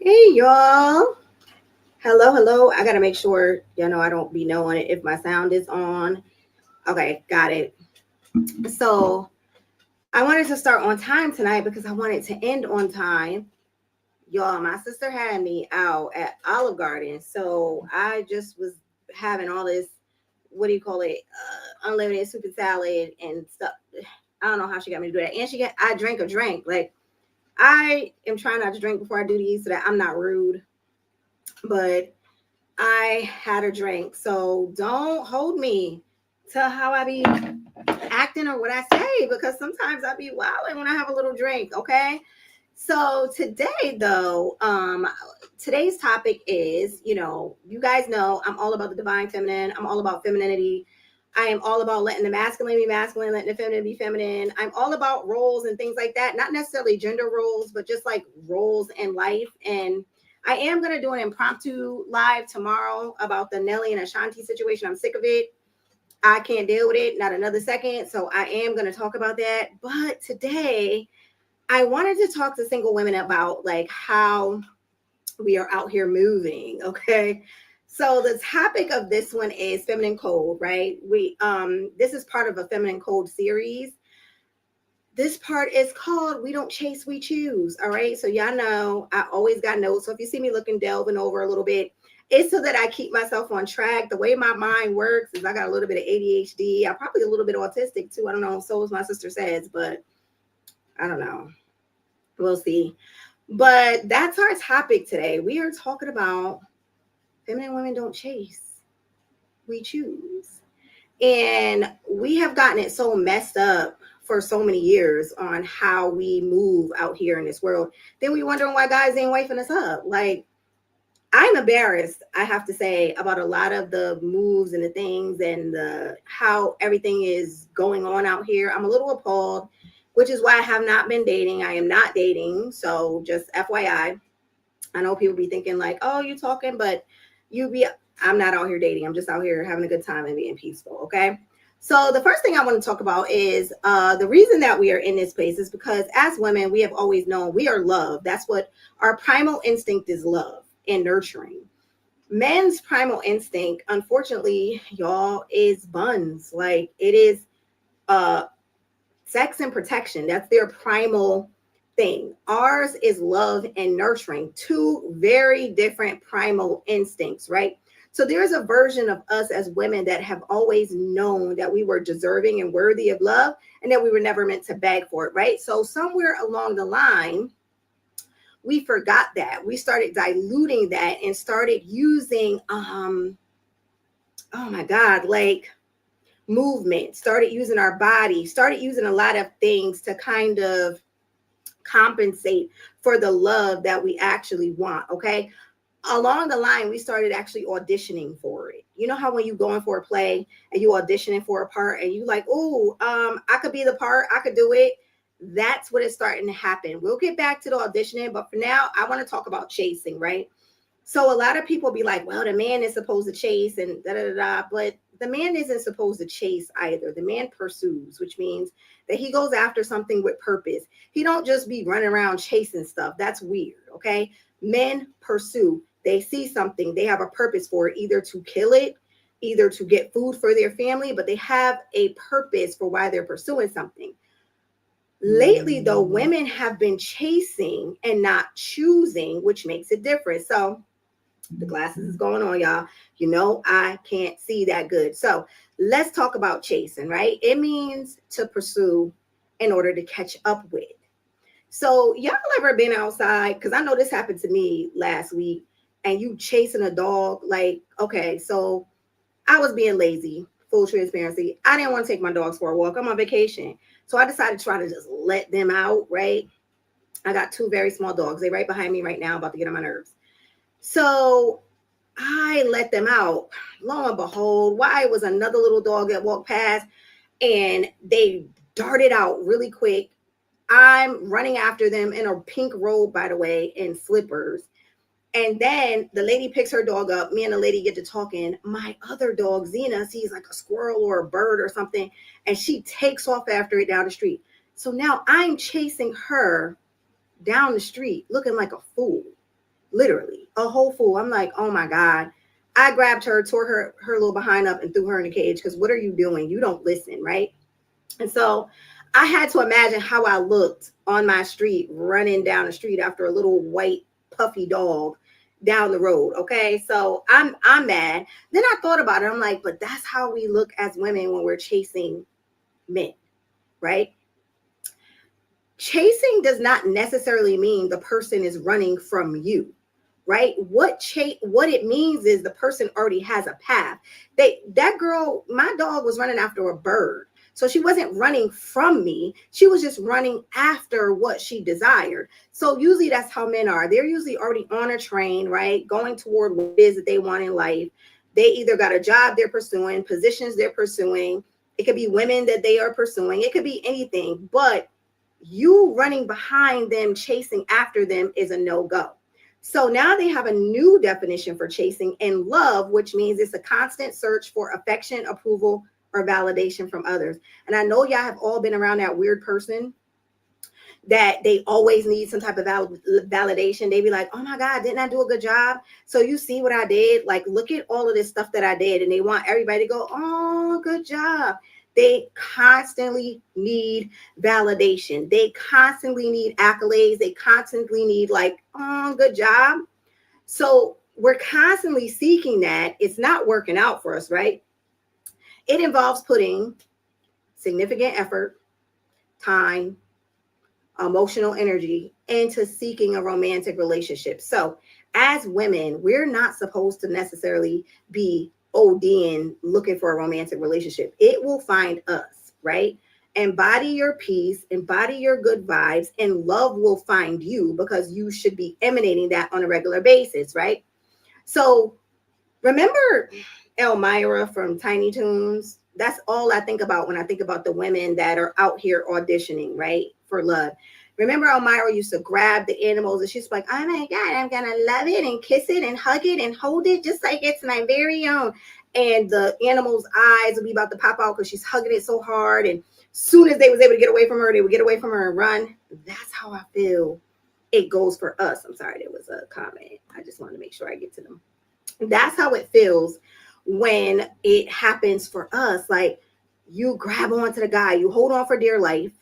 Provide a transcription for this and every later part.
Hey y'all. Hello, hello. I gotta make sure I don't be knowing if my sound is on. Okay, got it. So I wanted to start on time tonight because I wanted to end on time. Y'all, my sister had me out at Olive Garden. So I just was having all this, what do you call it? Unlimited soup and salad and stuff. I don't know how she got me to do that. And I drank a drink. Like I am trying not to drink before I do these so that I'm not rude. But I had a drink. So don't hold me to how I be acting or what I say because sometimes I be wilding when I have a little drink. Okay. So today though, today's topic is, you guys know I'm all about the divine feminine. I'm all about femininity. I am all about letting the masculine be masculine, letting the feminine be feminine. I'm all about roles and things like that. Not necessarily gender roles, but just like roles in life. And I am going to do an impromptu live tomorrow about the Nelly and Ashanti situation. I'm sick of it. I can't deal with it, not another second. So I am going to talk about that. But today, I wanted to talk to single women about like how we are out here moving. Okay. So the topic of this one is feminine code, right? This is part of a feminine code series. This part is called We Don't Chase, We Choose. All right. So y'all know I always got notes. So if you see me delving over a little bit, it's so that I keep myself on track. The way my mind works is I got a little bit of ADHD. I'm probably a little bit autistic too. I don't know. So as my sister says, but I don't know. We'll see. But that's our topic today. We are talking about feminine women don't chase, we choose. And we have gotten it so messed up for so many years on how we move out here in this world. Then we wondering why guys ain't wifing us up. Like, I'm embarrassed, I have to say, about a lot of the moves and the things and how everything is going on out here. I'm a little appalled, which is why I have not been dating. I am not dating. So just FYI, I know people be thinking like, oh, you talking, but I'm not out here dating. I'm just out here having a good time and being peaceful. Okay. So the first thing I want to talk about is the reason that we are in this place is because as women, we have always known we are love. That's what our primal instinct is, love and nurturing. Men's primal instinct, unfortunately, y'all, is buns. Like it is uh sex and protection. That's their primal thing. Ours is love and nurturing, two very different primal instincts, right? So there's a version of us as women that have always known that we were deserving and worthy of love and that we were never meant to beg for it, right? So somewhere along the line, we forgot that. We started diluting that and started using oh my God, like movement, started using our body, started using a lot of things to kind of compensate for the love that we actually want. Okay. Along the line, we started actually auditioning for it. You know how when you go in for a play and you auditioning for a part and you like, oh, I could be the part, I could do it. That's what is starting to happen. We'll get back to the auditioning, but for now, I want to talk about chasing, right? So a lot of people be like, well, the man is supposed to chase and da da da da, but the man isn't supposed to chase either. The man pursues, which means that he goes after something with purpose. He don't just be running around chasing stuff. That's weird, okay? Men pursue. They see something, they have a purpose for it, either to kill it, either to get food for their family, but they have a purpose for why they're pursuing something. Lately, though, women have been chasing and not choosing, which makes it different. So the glasses is going on, y'all. You know, I can't see that good. So let's talk about chasing, right? It means to pursue in order to catch up with. So y'all ever been outside? Because I know this happened to me last week and you chasing a dog. Like, okay, so I was being lazy, full transparency. I didn't want to take my dogs for a walk. I'm on vacation. So I decided to try to just let them out, right? I got two very small dogs. They're right behind me right now, about to get on my nerves. So I let them out. Lo and behold, why was another little dog that walked past and they darted out really quick. I'm running after them in a pink robe, by the way, and slippers. And then the lady picks her dog up. Me and the lady get to talking. My other dog, Xena, sees like a squirrel or a bird or something, and she takes off after it down the street. So now I'm chasing her down the street looking like a fool. literally a whole fool. I'm like, oh my God. I grabbed her, tore her little behind up and threw her in a cage. Because what are you doing? You don't listen, right? And so I had to imagine how I looked on my street, running down the street after a little white puffy dog down the road. Okay. So I'm mad. Then I thought about it. I'm like, but that's how we look as women when we're chasing men, right? Chasing does not necessarily mean the person is running from you, right? What it means is the person already has a path. That girl, my dog was running after a bird. So she wasn't running from me. She was just running after what she desired. So usually that's how men are. They're usually already on a train, right? Going toward what it is that they want in life. They either got a job they're pursuing, positions they're pursuing. It could be women that they are pursuing. It could be anything, but you running behind them, chasing after them is a no-go. So now they have a new definition for chasing and love, which means it's a constant search for affection, approval, or validation from others. And I know y'all have all been around that weird person that they always need some type of validation. They be like, oh my God, didn't I do a good job? So you see what I did? Like, look at all of this stuff that I did. And they want everybody to go, oh, good job. They constantly need validation. They constantly need accolades. They constantly need like, oh, good job. So we're constantly seeking that. It's not working out for us, right? It involves putting significant effort, time, emotional energy into seeking a romantic relationship. So as women, we're not supposed to necessarily be ODing looking for a romantic relationship. It will find us, right? Embody your peace, embody your good vibes, and love will find you because you should be emanating that on a regular basis, right? So remember Elmira from Tiny Toons? That's all I think about when I think about the women that are out here auditioning, right, for love. Remember Elmira used to grab the animals and she's like, oh my God, I'm going to love it and kiss it and hug it and hold it just like it's my very own. And the animal's eyes would be about to pop out because she's hugging it so hard. And soon as they was able to get away from her, they would get away from her and run. That's how I feel it goes for us. I'm sorry, there was a comment. I just wanted to make sure I get to them. That's how it feels when it happens for us. Like you grab onto the guy, you hold on for dear life,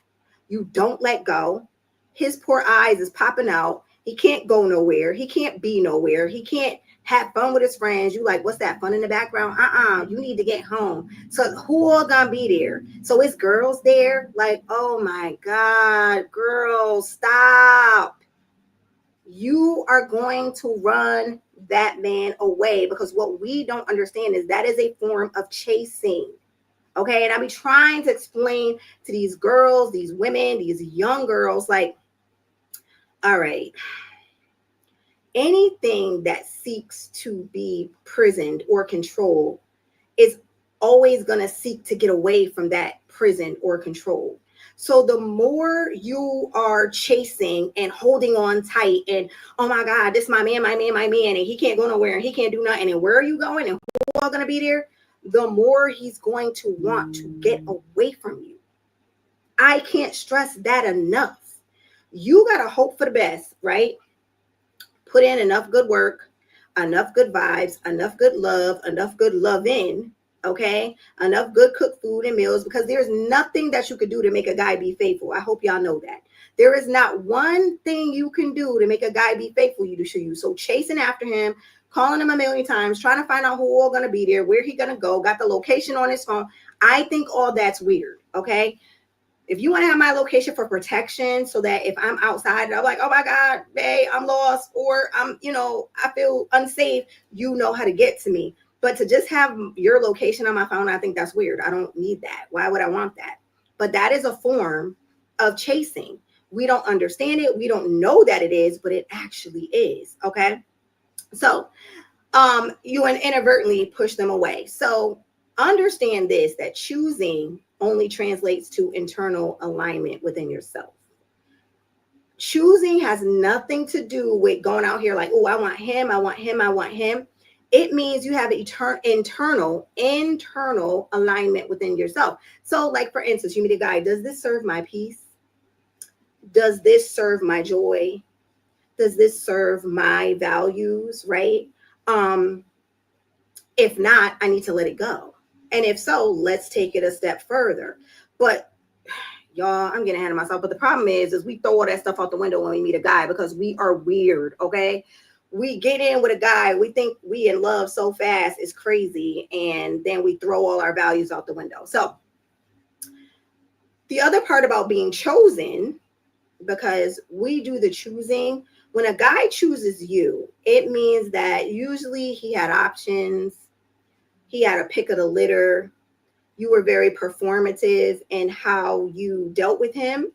you don't let go. His poor eyes is popping out. He can't go nowhere. He can't be nowhere. He can't have fun with his friends. You like, what's that fun in the background? You need to get home. So who all gonna be there? So it's girls there. Like, oh my God, girls, stop. You are going to run that man away because what we don't understand is that is a form of chasing. Okay. And I be trying to explain to these girls, these women, these young girls, like, all right, anything that seeks to be prisoned or controlled is always going to seek to get away from that prison or control. So the more you are chasing and holding on tight and, oh my God, this is my man, my man, my man, and he can't go nowhere and he can't do nothing. And where are you going and who's all going to be there? The more he's going to want to get away from you. I can't stress that enough. You got to hope for the best, right? Put in enough good work, enough good vibes, enough good love, enough good loving, okay? Enough good cooked food and meals, because there's nothing that you could do to make a guy be faithful. I hope y'all know that. There is not one thing you can do to make a guy be faithful to you. So chasing after him, calling him a million times, trying to find out who all going to be there, where he going to go, got the location on his phone. I think all that's weird, okay? If you want to have my location for protection so that if I'm outside, I'm like, oh my God, babe, I'm lost, or I feel unsafe, you know how to get to me. But to just have your location on my phone, I think that's weird. I don't need that. Why would I want that? But that is a form of chasing. We don't understand it. We don't know that it is, but it actually is. Okay. So you inadvertently push them away. So understand this, that choosing only translates to internal alignment within yourself. Choosing has nothing to do with going out here like, oh, I want him, I want him, I want him. It means you have internal alignment within yourself. So like, for instance, you meet a guy, does this serve my peace? Does this serve my joy? Does this serve my values, right? If not, I need to let it go. And if so, let's take it a step further. But y'all, I'm getting ahead of myself. But the problem is we throw all that stuff out the window when we meet a guy because we are weird, okay? We get in with a guy, we think we in love so fast, it's crazy, and then we throw all our values out the window. So the other part about being chosen, because we do the choosing, when a guy chooses you, it means that usually he had options, he had a pick of the litter, you were very performative in how you dealt with him.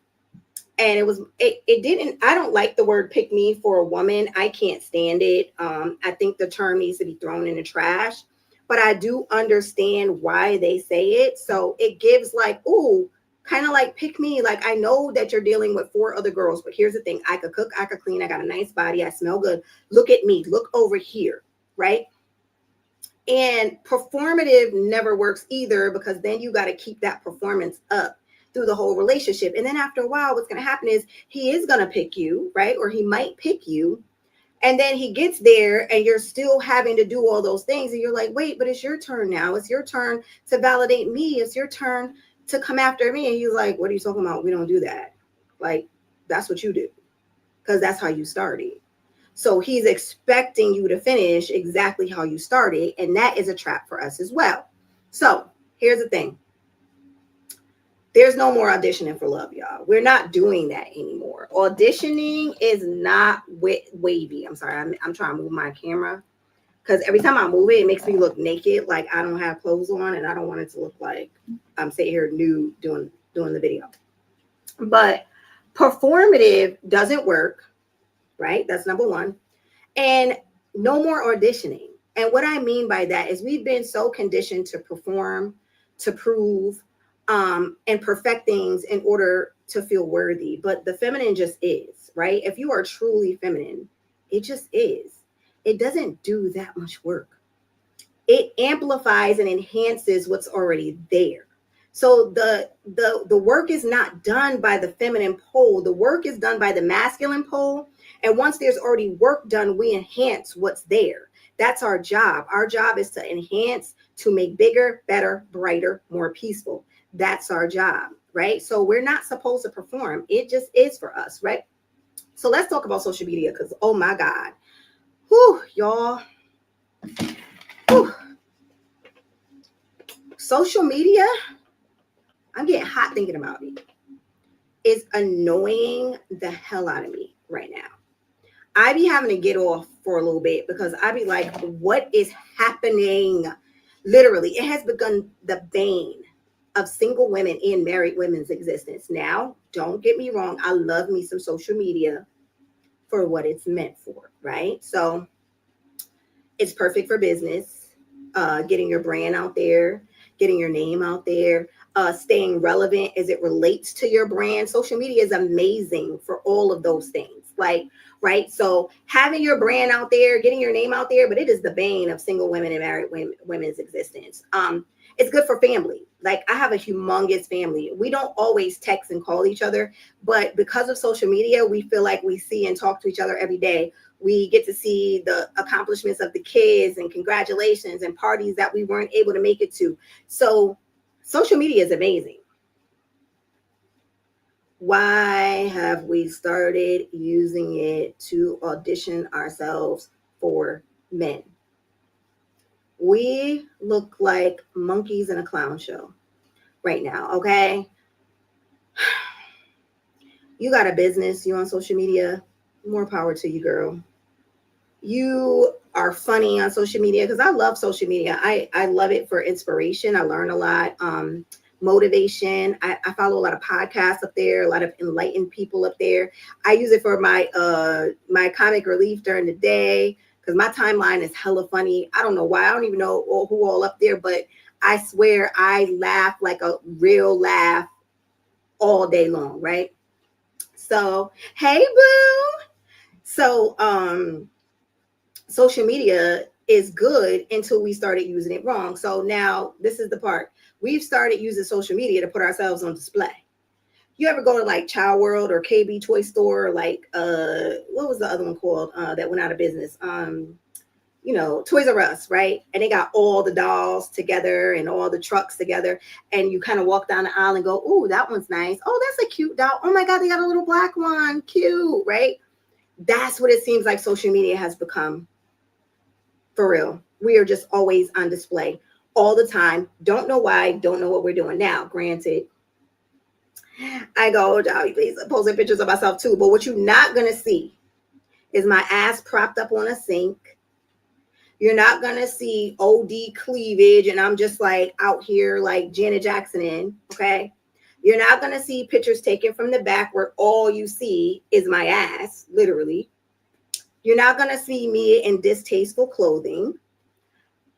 And it didn't, I don't like the word pick me for a woman. I can't stand it. I think the term needs to be thrown in the trash, but I do understand why they say it. So it gives like, ooh, kind of like pick me. Like, I know that you're dealing with 4 other girls, but here's the thing. I could cook, I could clean, I got a nice body, I smell good. Look at me, look over here, right? And performative never works either, because then you got to keep that performance up through the whole relationship. And then after a while, what's going to happen is he is going to pick you, right? Or he might pick you. And then he gets there and you're still having to do all those things. And you're like, wait, but it's your turn now. It's your turn to validate me. It's your turn to come after me. And he's like, what are you talking about? We don't do that. Like, that's what you do, because that's how you started. So he's expecting you to finish exactly how you started. And that is a trap for us as well. So here's the thing. There's no more auditioning for love, y'all. We're not doing that anymore. Auditioning is not wavy. I'm sorry. I'm trying to move my camera because every time I move it, it makes me look naked. Like I don't have clothes on, and I don't want it to look like I'm sitting here nude doing the video. But performative doesn't work, right? That's number one. And no more auditioning. And what I mean by that is we've been so conditioned to perform, to prove, and perfect things in order to feel worthy. But the feminine just is, right? If you are truly feminine, it just is. It doesn't do that much work. It amplifies and enhances what's already there. So the work is not done by the feminine pole. The work is done by the masculine pole. And once there's already work done, we enhance what's there. That's our job. Our job is to enhance, to make bigger, better, brighter, more peaceful. That's our job, right? So we're not supposed to perform. It just is for us, right? So let's talk about social media, because, oh my God. Whew, y'all. Whew. Social media, I'm getting hot thinking about it, is annoying the hell out of me right now. I be having to get off for a little bit because I be like, what is happening? Literally, it has begun the bane of single women and married women's existence. Now, don't get me wrong. I love me some social media for what it's meant for, right? So it's perfect for business, getting your brand out there, getting your name out there, staying relevant as it relates to your brand. Social media is amazing for all of those things. Like, right? So having your brand out there, getting your name out there, but it is the bane of single women and married women's existence. It's good for family. Like, I have a humongous family. We don't always text and call each other, but because of social media, we feel like we see and talk to each other every day. We get to see the accomplishments of the kids and congratulations and parties that we weren't able to make it to. So social media is amazing. Why have we started using it to audition ourselves for men? We look like monkeys in a clown show right now, okay? You got a business, you on social media, more power to you, girl. You are funny on social media, because I love social media. I love it for inspiration. I learn a lot. Motivation. I follow a lot of podcasts up there, a lot of enlightened people up there. I use it for my my comic relief during the day, because my timeline is hella funny. I don't know why. I don't even know who all up there, but I swear I laugh like a real laugh all day long, right? So, hey boo. So social media is good until we started using it wrong. So now this is the part. We've started using social media to put ourselves on display. you ever go to like Child World or KB Toy Store, or like what was the other one called that went out of business? Toys R Us, right? And they got all the dolls together and all the trucks together. And you kind of walk down the aisle and go, oh, that one's nice. Oh, that's a cute doll. Oh my God, they got a little black one. Cute, right? That's what it seems like social media has become. For real. We are just always on display all the time. Don't know why. Don't know what we're doing. Now, granted, I go, please, posting pictures of myself too. But what you're not going to see is my ass propped up on a sink. You're not going to see OD cleavage and I'm just like out here like Janet Jackson in, okay? You're not going to see pictures taken from the back where all you see is my ass, literally. You're not going to see me in distasteful clothing.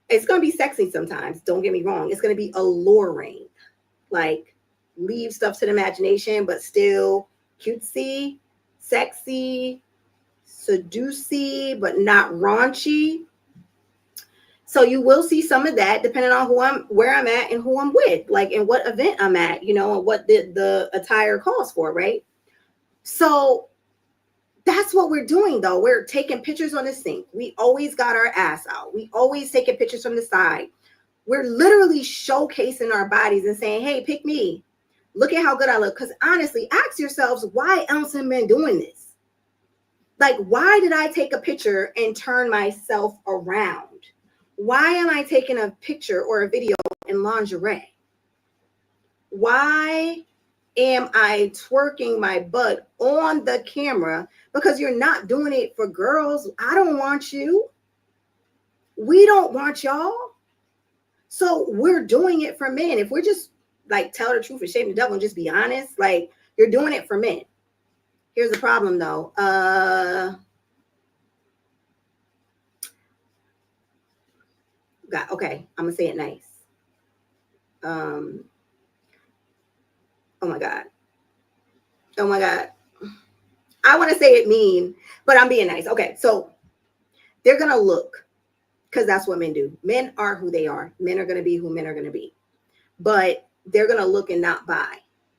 It's going to be sexy sometimes, don't get me wrong. It's going to be alluring, like leave stuff to the imagination, but still cutesy, sexy, seducey, but not raunchy. So you will see some of that depending on where I'm at and who I'm with, like and what event I'm at, and what the attire calls for, right? So that's what we're doing though. We're taking pictures on the sink. We always got our ass out. We always taking pictures from the side. We're literally showcasing our bodies and saying, hey, pick me. Look at how good I look. Because honestly, ask yourselves, why else have men doing this? Like, why did I take a picture and turn myself around? Why am I taking a picture or a video in lingerie? Why am I twerking my butt on the camera? Because you're not doing it for girls. I don't want you. We don't want y'all. So we're doing it for men. If we're just like tell the truth and shame the devil and just be honest, like you're doing it for men. Here's the problem though. Okay, I'm gonna say it nice. Oh my God. I want to say it mean, but I'm being nice. Okay, so they're gonna look, because that's what men do. Men are who they are. Men are gonna be who men are gonna be. But they're gonna look and not buy.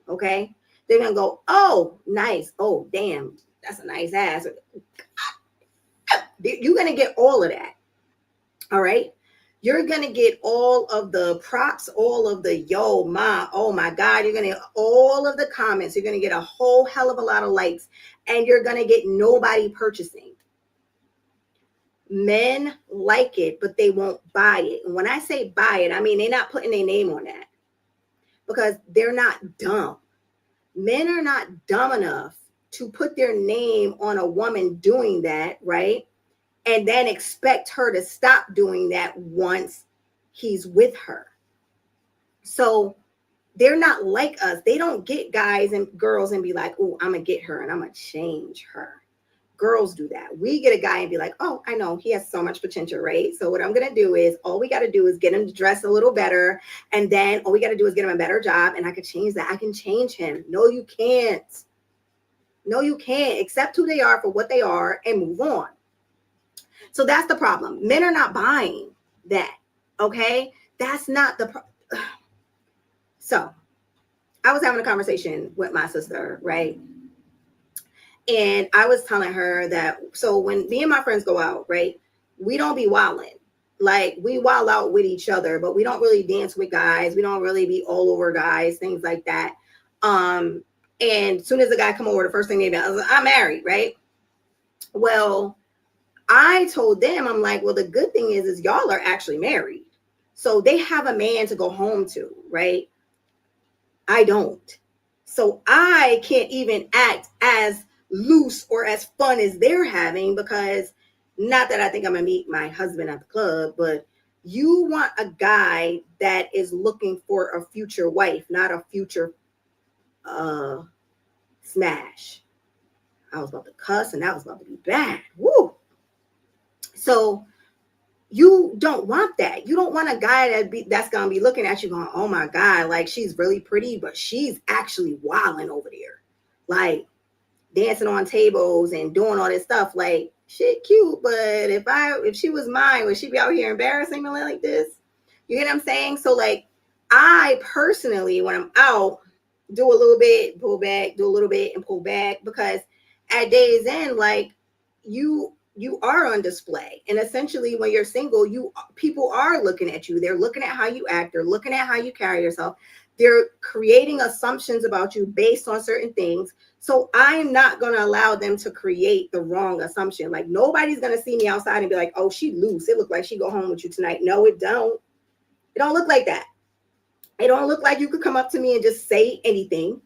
Okay? They're gonna go, oh, nice. Oh, damn, that's a nice ass. You're gonna get all of that. All right. You're going to get all of the props, all of the oh my God. You're going to get all of the comments. You're going to get a whole hell of a lot of likes, and you're going to get nobody purchasing. Men like it, but they won't buy it. And when I say buy it, I mean, they're not putting their name on that because they're not dumb. Men are not dumb enough to put their name on a woman doing that, right? And then expect her to stop doing that once he's with her. So they're not like us. They don't get guys and girls and be like, oh, I'm going to get her and I'm going to change her. Girls do that. We get a guy and be like, oh, I know he has so much potential, right? So what I'm going to do is all we got to do is get him to dress a little better. And then all we got to do is get him a better job. And I could change that. I can change him. No, you can't. No, you can't. Accept who they are for what they are and move on. So that's the problem. Men are not buying that. Okay. That's not the problem. So I was having a conversation with my sister, right? And I was telling her that, so when me and my friends go out, right, we don't be wilding. Like we wild out with each other, but we don't really dance with guys. We don't really be all over guys, things like that. And as soon as the guy come over, the first thing they do is, I'm married, right? Well, I told them, I'm like, well, the good thing is y'all are actually married. So they have a man to go home to, right? I don't. So I can't even act as loose or as fun as they're having, because not that I think I'm going to meet my husband at the club, but you want a guy that is looking for a future wife, not a future smash. I was about to cuss and that was about to be bad. Woo! So you don't want that. You don't want a guy that's going to be looking at you going, oh my God, like she's really pretty, but she's actually wilding over there. Like dancing on tables and doing all this stuff. Like shit cute, but if she was mine, would she be out here embarrassing me like this? You get what I'm saying? So like I personally, when I'm out, do a little bit, pull back, do a little bit and pull back, because at day's end, like you are on display. And essentially when you're single, people are looking at you. They're looking at how you act, they're looking at how you carry yourself. They're creating assumptions about you based on certain things. So I'm not going to allow them to create the wrong assumption. Like nobody's going to see me outside and be like, oh, she loose. It looked like she go home with you tonight. No, it don't. It don't look like that. It don't look like you could come up to me and just say anything.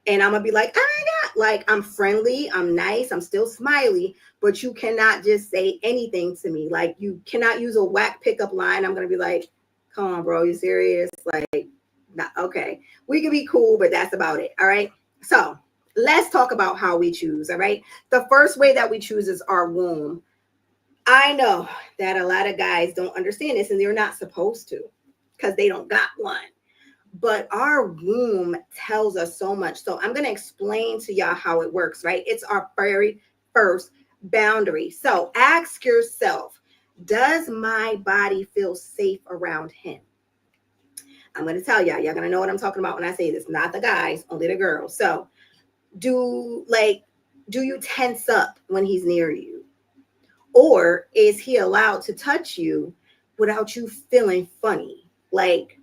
And I'm going to be like, oh my God, like I'm friendly, I'm nice, I'm still smiley, but you cannot just say anything to me. Like you cannot use a whack pickup line. I'm going to be like, come on, bro, you serious? Like, nah, okay. We can be cool, but that's about it. All right. So let's talk about how we choose. All right. The first way that we choose is our womb. I know that a lot of guys don't understand this, and they're not supposed to because they don't got one. But our womb tells us so much. So I'm going to explain to y'all how it works, right? It's our very first boundary. So ask yourself, does my body feel safe around him? I'm going to tell y'all going to know what I'm talking about when I say this. Not the guys, only the girls. So do you tense up when he's near you? Or is he allowed to touch you without you feeling funny? Like,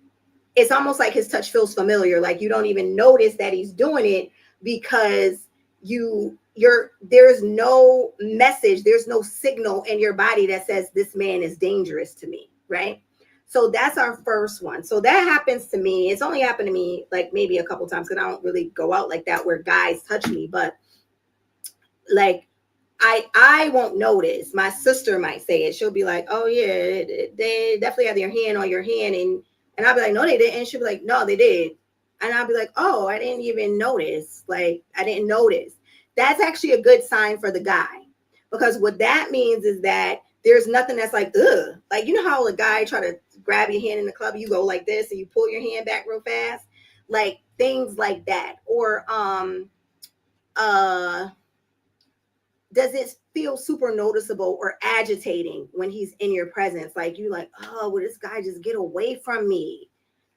it's almost like his touch feels familiar. Like you don't even notice that he's doing it because there's no message, there's no signal in your body that says this man is dangerous to me, right? So that's our first one. So that happens to me. It's only happened to me like maybe a couple times because I don't really go out like that where guys touch me, but like I won't notice. My sister might say it. She'll be like, oh yeah, they definitely have their hand on your hand, and I'll be like, no, they didn't. And she'll be like, no, they did. And I'll be like, oh, I didn't even notice. Like, I didn't notice. That's actually a good sign for the guy. Because what that means is that there's nothing that's like, ugh. Like, you know how a guy try to grab your hand in the club, you go like this and you pull your hand back real fast? Like, things like that. Or, does it feel super noticeable or agitating when he's in your presence? Like you like, oh, will this guy just get away from me?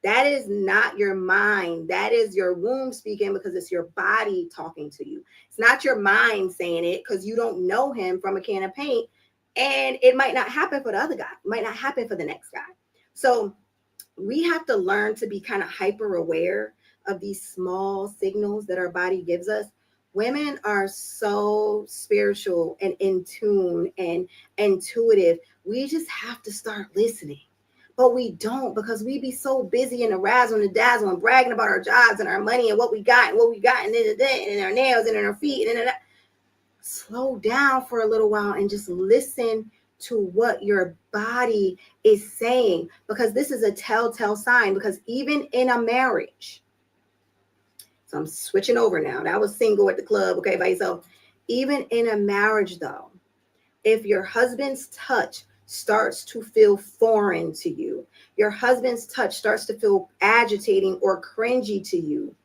That is not your mind. That is your womb speaking because it's your body talking to you. It's not your mind saying it because you don't know him from a can of paint. And it might not happen for the other guy. It might not happen for the next guy. So we have to learn to be kind of hyper aware of these small signals that our body gives us. Women are so spiritual and in tune and intuitive. We just have to start listening. But we don't because we be so busy in the razzle and the dazzle and bragging about our jobs and our money and what we got and and our nails and our feet and slow down for a little while and just listen to what your body is saying, because this is a telltale sign. Because even in a marriage, so I'm switching over now. That was single at the club, okay, by yourself. Even in a marriage, though, if your husband's touch starts to feel foreign to you, your husband's touch starts to feel agitating or cringy to you,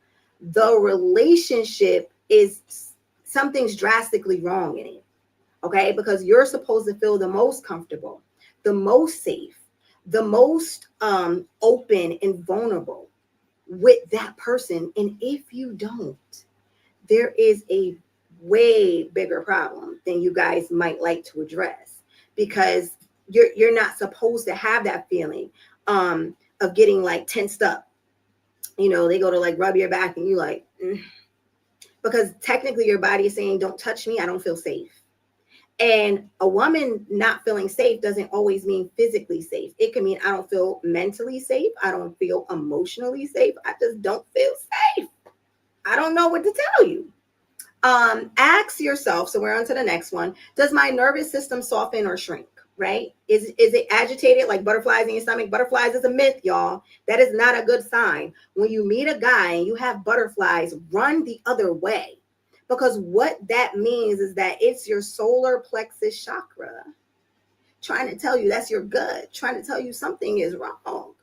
the relationship is something's drastically wrong in it. Okay, because you're supposed to feel the most comfortable, the most safe, the most open and vulnerable with that person. And if you don't, there is a way bigger problem than you guys might like to address, because you're not supposed to have that feeling of getting like tensed up. You know, they go to like rub your back and you like, because technically your body is saying, don't touch me, I don't feel safe. And a woman not feeling safe doesn't always mean physically safe. It can mean I don't feel mentally safe. I don't feel emotionally safe. I just don't feel safe. I don't know what to tell you. Ask yourself, so we're on to the next one. Does my nervous system soften or shrink? Right? Is it agitated like butterflies in your stomach? Butterflies is a myth, y'all. That is not a good sign. When you meet a guy and you have butterflies, run the other way. Because what that means is that it's your solar plexus chakra trying to tell you, that's your gut, trying to tell you something is wrong.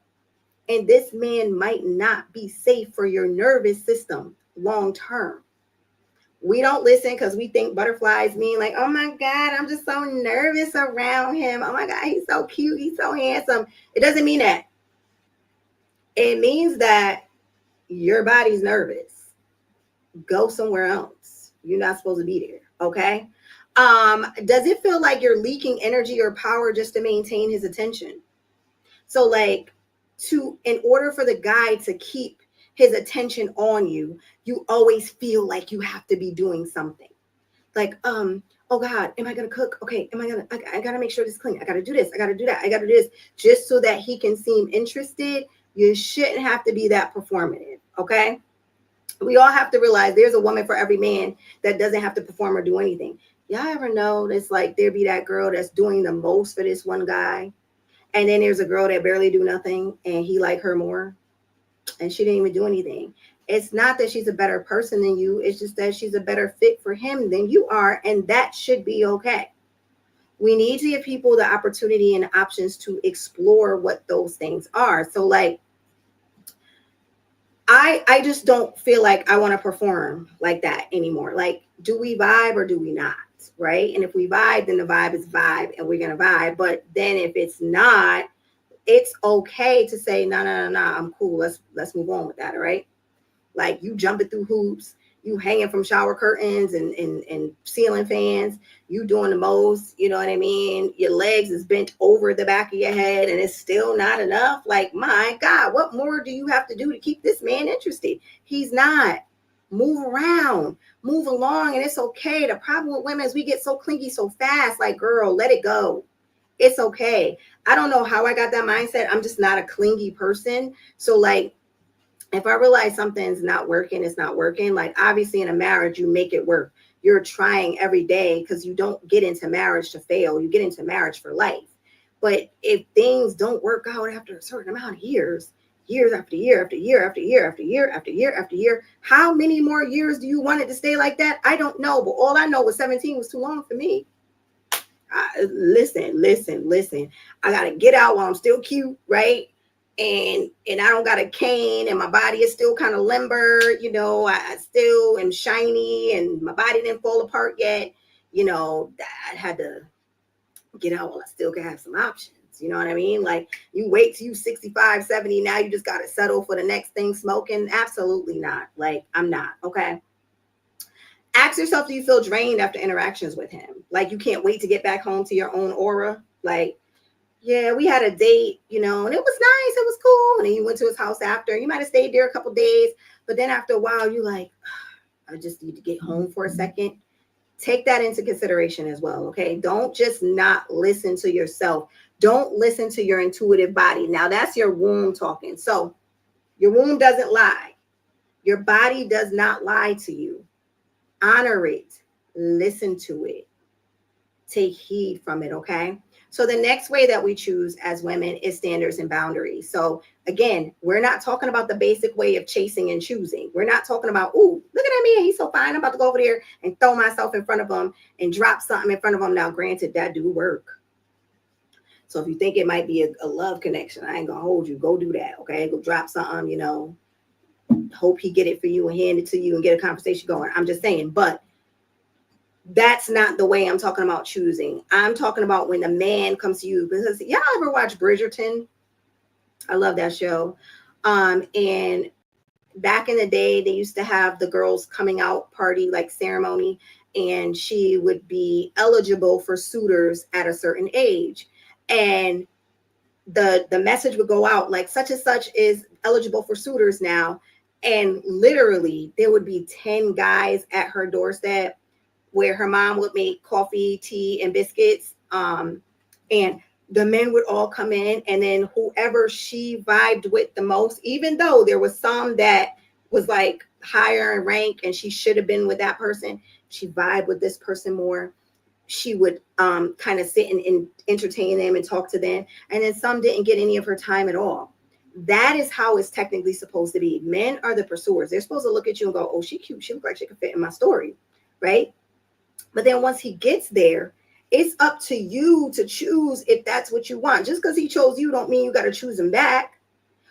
And this man might not be safe for your nervous system long term. We don't listen because we think butterflies mean like, oh my God, I'm just so nervous around him. Oh my God, he's so cute. He's so handsome. It doesn't mean that. It means that your body's nervous. Go somewhere else. You're not supposed to be there. Okay. Does it feel like you're leaking energy or power just to maintain his attention? So like in order for the guy to keep his attention on you, you always feel like you have to be doing something. Like, oh God, am I gonna cook? Okay, I gotta make sure this is clean. I gotta do this, I gotta do that, I gotta do this, just so that he can seem interested. You shouldn't have to be that performative, okay? We all have to realize there's a woman for every man that doesn't have to perform or do anything. Y'all ever know it's like there be that girl that's doing the most for this one guy, and then there's a girl that barely do nothing and he like her more, and she didn't even do anything. It's not that she's a better person than you. It's just that she's a better fit for him than you are. And that should be okay. We need to give people the opportunity and options to explore what those things are. So like, I just don't feel like I want to perform like that anymore. Like, do we vibe or do we not? Right. And if we vibe, then the vibe is vibe and we're going to vibe. But then if it's not, it's okay to say, no, I'm cool. Let's move on with that. All right. Like you jumping through hoops, you hanging from shower curtains and ceiling fans, you doing the most, you know what I mean? Your legs is bent over the back of your head and it's still not enough. Like, my God, what more do you have to do to keep this man interested? He's not. Move around, move along, and it's okay. The problem with women is we get so clingy so fast. Like, girl, let it go. It's okay. I don't know how I got that mindset. I'm just not a clingy person. So like, if I realize something's not working, it's not working. Like obviously in a marriage, you make it work. You're trying every day because you don't get into marriage to fail. You get into marriage for life. But if things don't work out after a certain amount of years, years after year, after year, after year, after year, after year, after year, how many more years do you want it to stay like that? I don't know. But all I know was 17 was too long for me. Listen. I got to get out while I'm still cute, right? And I don't got a cane and my body is still kind of limber, you know, I still am shiny and my body didn't fall apart yet. You know, I had to get out while I still can have some options. You know what I mean? Like you wait till you 65, 70. Now you just got to settle for the next thing smoking. Absolutely not. Like I'm not. Okay. Ask yourself, do you feel drained after interactions with him? Like you can't wait to get back home to your own aura. Like, yeah, we had a date, you know, and it was nice. It was cool. And then you went to his house after. You might have stayed there a couple days. But then after a while, you're like, I just need to get home for a second. Take that into consideration as well, okay? Don't just not listen to yourself. Don't listen to your intuitive body. Now, that's your womb talking. So your womb doesn't lie. Your body does not lie to you. Honor it. Listen to it. Take heed from it, okay? So the next way that we choose as women is standards and boundaries. So again, we're not talking about the basic way of chasing and choosing. We're not talking about, ooh, look at that man, he's so fine. I'm about to go over there and throw myself in front of him and drop something in front of him. Now, granted, that do work. So if you think it might be a love connection, I ain't gonna hold you. Go do that, okay? Go drop something, you know. Hope he get it for you and hand it to you and get a conversation going. I'm just saying, but that's not the way I'm talking about choosing. I'm talking about when the man comes to you. Because y'all ever watch Bridgerton? I love that show. And back in the day, they used to have the girls coming out party, like ceremony, and she would be eligible for suitors at a certain age. And the message would go out like such and such is eligible for suitors now. And literally there would be 10 guys at her doorstep where her mom would make coffee, tea, and biscuits. And the men would all come in, and then whoever she vibed with the most, even though there was some that was like higher in rank and she should have been with that person, she vibed with this person more. She would kind of sit and entertain them and talk to them. And then some didn't get any of her time at all. That is how it's technically supposed to be. Men are the pursuers. They're supposed to look at you and go, oh, she cute. She looks like she could fit in my story, right? But then once he gets there, it's up to you to choose if that's what you want. Just because he chose you don't mean you got to choose him back.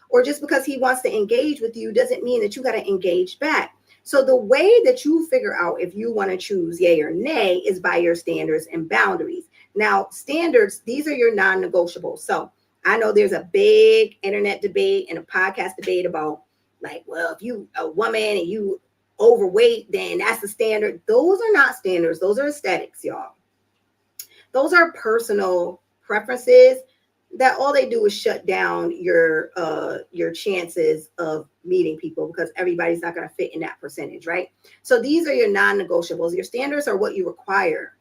Or just because he wants to engage with you doesn't mean that you got to engage back. So the way that you figure out if you want to choose yay or nay is by your standards and boundaries. Now, standards, these are your non-negotiables. So I know there's a big internet debate and a podcast debate about Like, well, if you a woman and you overweight, then that's the standard. Those are not standards. Those are aesthetics, y'all. Those are personal preferences that all they do is shut down your chances of meeting people, because everybody's not going to fit in that percentage, right? So these are your non-negotiables. Your standards are what you require.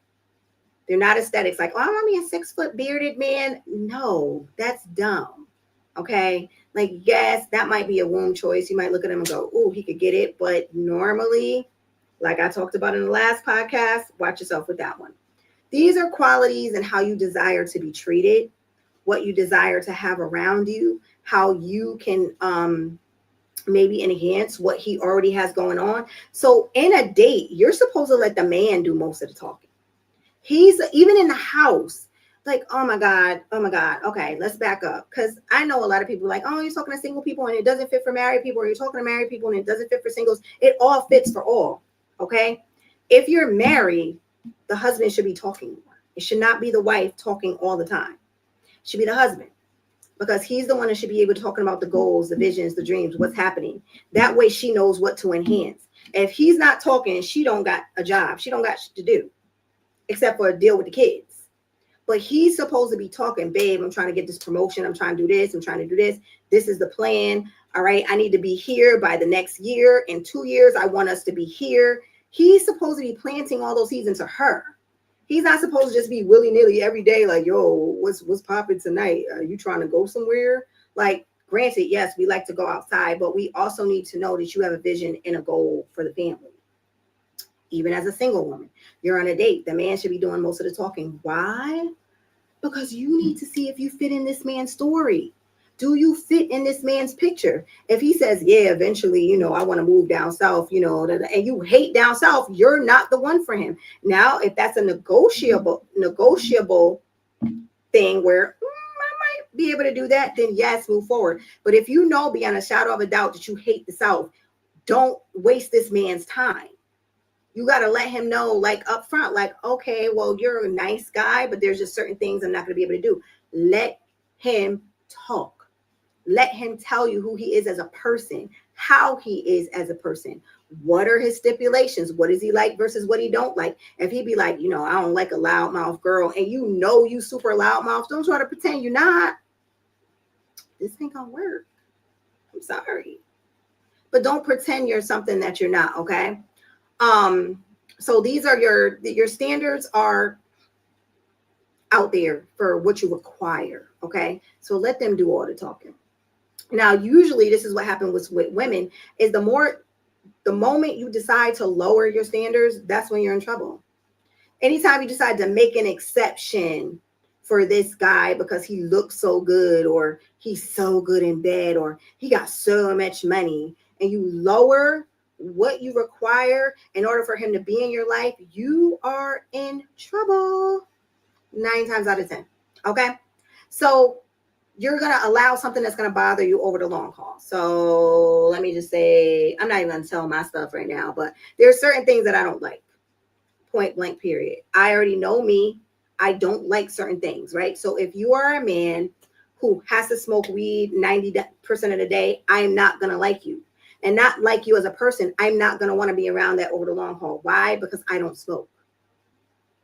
They're not aesthetics, like, oh, I want me a 6-foot bearded man. No, that's dumb. Okay. Like, yes, that might be a womb choice. You might look at him and go, oh, he could get it. But normally, like I talked about in the last podcast, watch yourself with that one. These are qualities and how you desire to be treated, what you desire to have around you, how you can maybe enhance what he already has going on. So in a date, you're supposed to let the man do most of the talking. He's even in the house, like, oh my God. Okay, let's back up. Because I know a lot of people like, oh, you're talking to single people and it doesn't fit for married people, or you're talking to married people and it doesn't fit for singles. It all fits for all. Okay. If you're married, the husband should be talking more. It should not be the wife talking all the time. It should be the husband, because he's the one that should be able to talk about the goals, the visions, the dreams, what's happening. That way she knows what to enhance. If he's not talking, she don't got a job. She don't got shit to do except for deal with the kids. But he's supposed to be talking, babe, I'm trying to get this promotion. I'm trying to do this. I'm trying to do this. This is the plan. All right. I need to be here by the next year. In 2 years, I want us to be here. He's supposed to be planting all those seeds into her. He's not supposed to just be willy-nilly every day, like, yo, what's popping tonight? Are you trying to go somewhere? Like, granted, yes, we like to go outside, but we also need to know that you have a vision and a goal for the family. Even as a single woman, you're on a date. The man should be doing most of the talking. Why? Because you need to see if you fit in this man's story. Do you fit in this man's picture? If he says, yeah, eventually, I want to move down south, and you hate down south, you're not the one for him. Now, if that's a negotiable thing where I might be able to do that, then yes, move forward. But if you know beyond a shadow of a doubt that you hate the south, don't waste this man's time. You got to let him know, like, up front, like, okay, well, you're a nice guy, but there's just certain things I'm not going to be able to do. Let him talk. Let him tell you who he is as a person, how he is as a person. What are his stipulations? What is he like versus what he don't like? If he be like, I don't like a loudmouth girl, and you super loudmouth, don't try to pretend you're not. This ain't gonna work. I'm sorry. But don't pretend you're something that you're not, okay? So these are your standards are out there for what you require, okay? So let them do all the talking. Now, usually this is what happens with women, is the moment you decide to lower your standards, that's when you're in trouble. Anytime you decide to make an exception for this guy because he looks so good, or he's so good in bed, or he got so much money, and you lower what you require in order for him to be in your life, you are in trouble 9 times out of 10. Okay. So you're going to allow something that's going to bother you over the long haul. So let me just say, I'm not even going to tell my stuff right now, but there's certain things that I don't like. Point blank, period. I already know me. I don't like certain things, right? So if you are a man who has to smoke weed 90% of the day, I'm not going to like you. And not like you as a person, I'm not going to want to be around that over the long haul. Why? Because I don't smoke.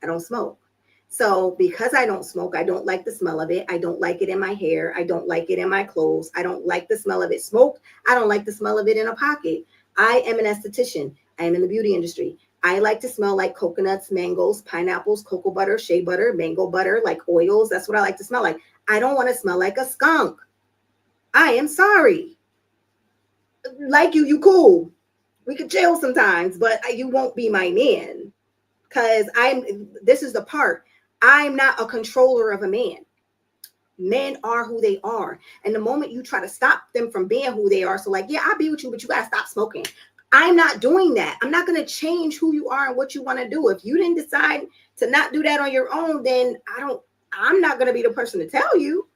I don't smoke. So because I don't smoke, I don't like the smell of it. I don't like it in my hair. I don't like it in my clothes. I don't like the smell of it smoked. I don't like the smell of it in a pocket. I am an esthetician. I am in the beauty industry. I like to smell like coconuts, mangoes, pineapples, cocoa butter, shea butter, mango butter, like oils. That's what I like to smell like. I don't want to smell like a skunk. I am sorry. Like you cool. We could chill sometimes, but you won't be my man. Because this is the part. I'm not a controller of a man. Men are who they are. And the moment you try to stop them from being who they are, so like, yeah, I'll be with you, but you got to stop smoking. I'm not doing that. I'm not going to change who you are and what you want to do. If you didn't decide to not do that on your own, then I'm not going to be the person to tell you.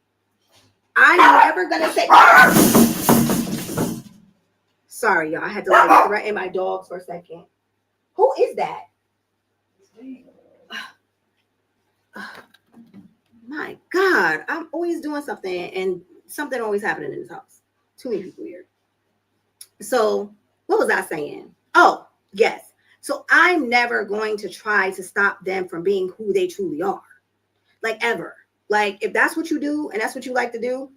I'm never going to say, sorry, y'all. I had to like threaten my dogs for a second. Who is that? My God, I'm always doing something and something always happening in this house. Too many people here. So what was I saying? Oh, yes. So I'm never going to try to stop them from being who they truly are, like ever. Like if that's what you do and that's what you like to do,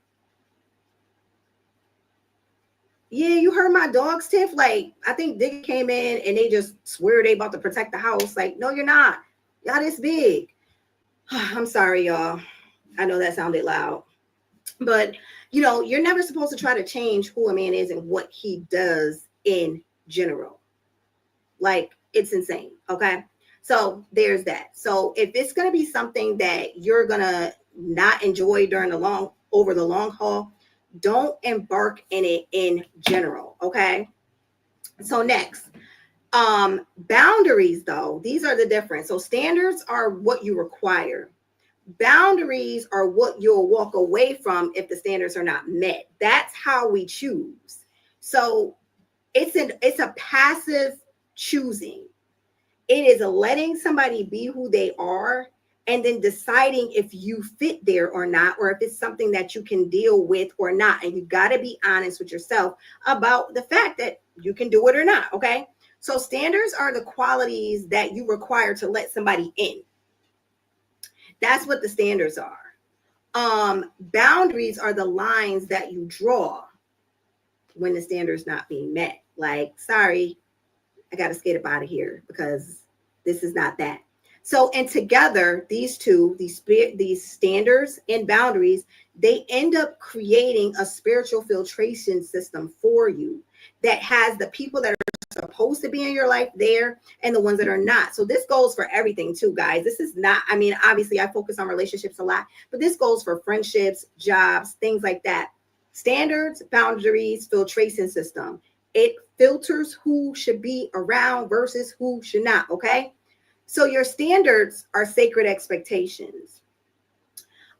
yeah, you heard my dogs, Tiff. Like I think Diggy came in and they just swear they about to protect the house. Like no, you're not. Y'all this big. I'm sorry, y'all. I know that sounded loud, but you're never supposed to try to change who a man is and what he does in general. Like it's insane. Okay. So there's that. So if it's going to be something that you're going to not enjoy during over the long haul, don't embark in it in general. Okay. So next, boundaries though, these are the difference. So standards are what you require. Boundaries are what you'll walk away from if the standards are not met. That's how we choose. So it's a passive choosing. It is letting somebody be who they are and then deciding if you fit there or not, or if it's something that you can deal with or not. And you got to be honest with yourself about the fact that you can do it or not. Okay. So standards are the qualities that you require to let somebody in. That's what the standards are. Boundaries are the lines that you draw when the standards not being met. Like, sorry, I got to skate up out of here because this is not that. So, and together, these two, these standards and boundaries, they end up creating a spiritual filtration system for you that has the people that are supposed to be in your life there and the ones that are not. So this goes for everything too, guys. This is not, I mean, obviously I focus on relationships a lot, but this goes for friendships, jobs, things like that. Standards, boundaries, filtration system. It filters who should be around versus who should not. Okay. So your standards are sacred expectations.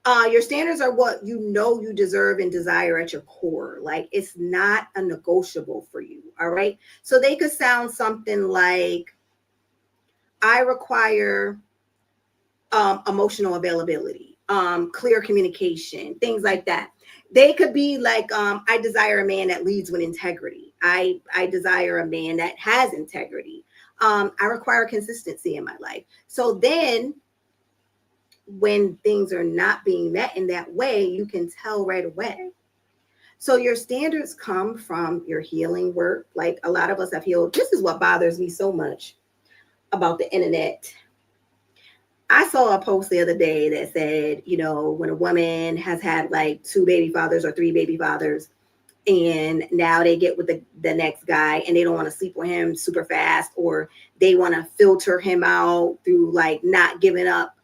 Your standards are what you deserve and desire at your core. Like it's not a negotiable for you. All right. So they could sound something like, I require emotional availability, clear communication, things like that. They could be like, I desire a man that leads with integrity. I desire a man that has integrity. I require consistency in my life. So then when things are not being met in that way, you can tell right away. So your standards come from your healing work. Like a lot of us have healed. This is what bothers me so much about the internet. I saw a post the other day that said, when a woman has had like 2 baby fathers or 3 baby fathers, and now they get with the next guy and they don't want to sleep with him super fast, or they want to filter him out through like not giving up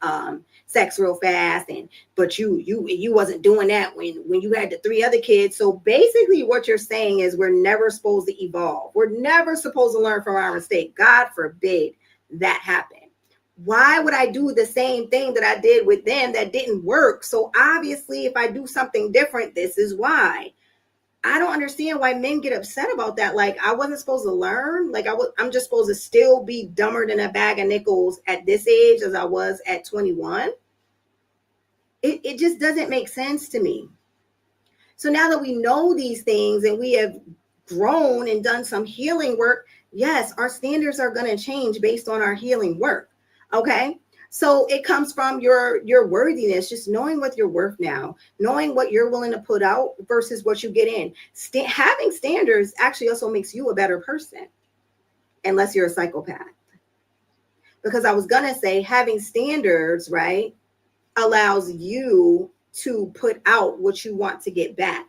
sex real fast, but you wasn't doing that when you had the 3 other kids. So basically what you're saying is we're never supposed to evolve. We're never supposed to learn from our mistake. God forbid that happen. Why would I do the same thing that I did with them that didn't work? So obviously if I do something different, this is why. I don't understand why men get upset about that. Like I wasn't supposed to learn. Like I'm just supposed to still be dumber than a bag of nickels at this age as I was at 21. It just doesn't make sense to me. So now that we know these things and we have grown and done some healing work, yes, our standards are going to change based on our healing work. Okay. So it comes from your worthiness, just knowing what you're worth now, knowing what you're willing to put out versus what you get in. Having standards actually also makes you a better person, unless you're a psychopath. Because I was going to say having standards, right, allows you to put out what you want to get back.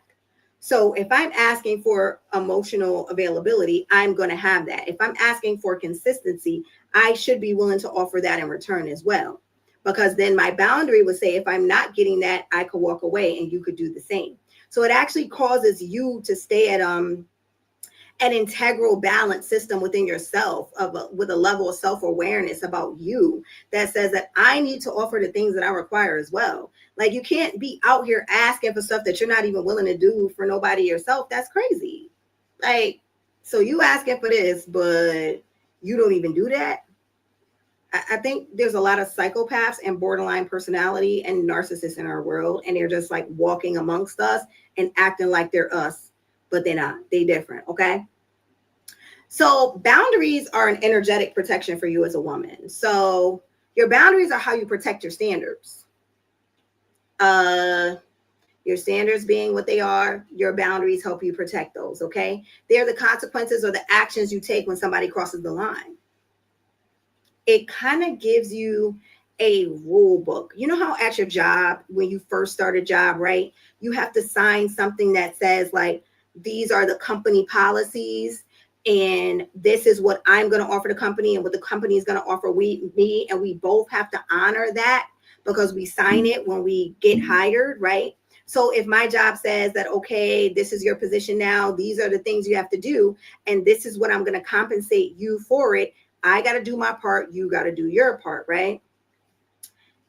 So if I'm asking for emotional availability, I'm going to have that. If I'm asking for consistency, I should be willing to offer that in return as well. Because then my boundary would say, if I'm not getting that, I could walk away and you could do the same. So it actually causes you to stay at an integral balance system within yourself with a level of self-awareness about you that says that I need to offer the things that I require as well. Like you can't be out here asking for stuff that you're not even willing to do for nobody yourself. That's crazy. Like, so you asking for this, but you don't even do that. I think there's a lot of psychopaths and borderline personality and narcissists in our world, and they're just like walking amongst us and acting like they're us, but they're not. They different. Okay. So boundaries are an energetic protection for you as a woman. So your boundaries are how you protect your standards. Your standards being what they are, your boundaries help you protect those, okay? They're the consequences or the actions you take when somebody crosses the line. It kind of gives you a rule book. You know how at your job, when you first start a job, right? You have to sign something that says, like, these are the company policies, and this is what I'm going to offer the company and what the company is going to offer me. And we both have to honor that because we sign it when we get hired, right? So if my job says that, okay, this is your position now, these are the things you have to do, and this is what I'm going to compensate you for it, I got to do my part, you got to do your part, right?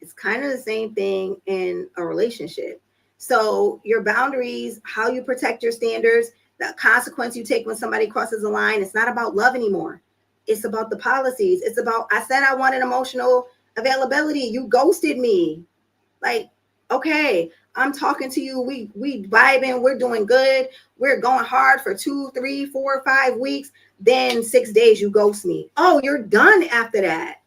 It's kind of the same thing in a relationship. So your boundaries, how you protect your standards, the consequence you take when somebody crosses the line, it's not about love anymore. It's about the policies. It's about, I said I wanted emotional availability. You ghosted me. Like, okay, I'm talking to you. We vibing. We're doing good. We're going hard for 2, 3, 4, 5 weeks. Then 6 days you ghost me. Oh, you're done after that.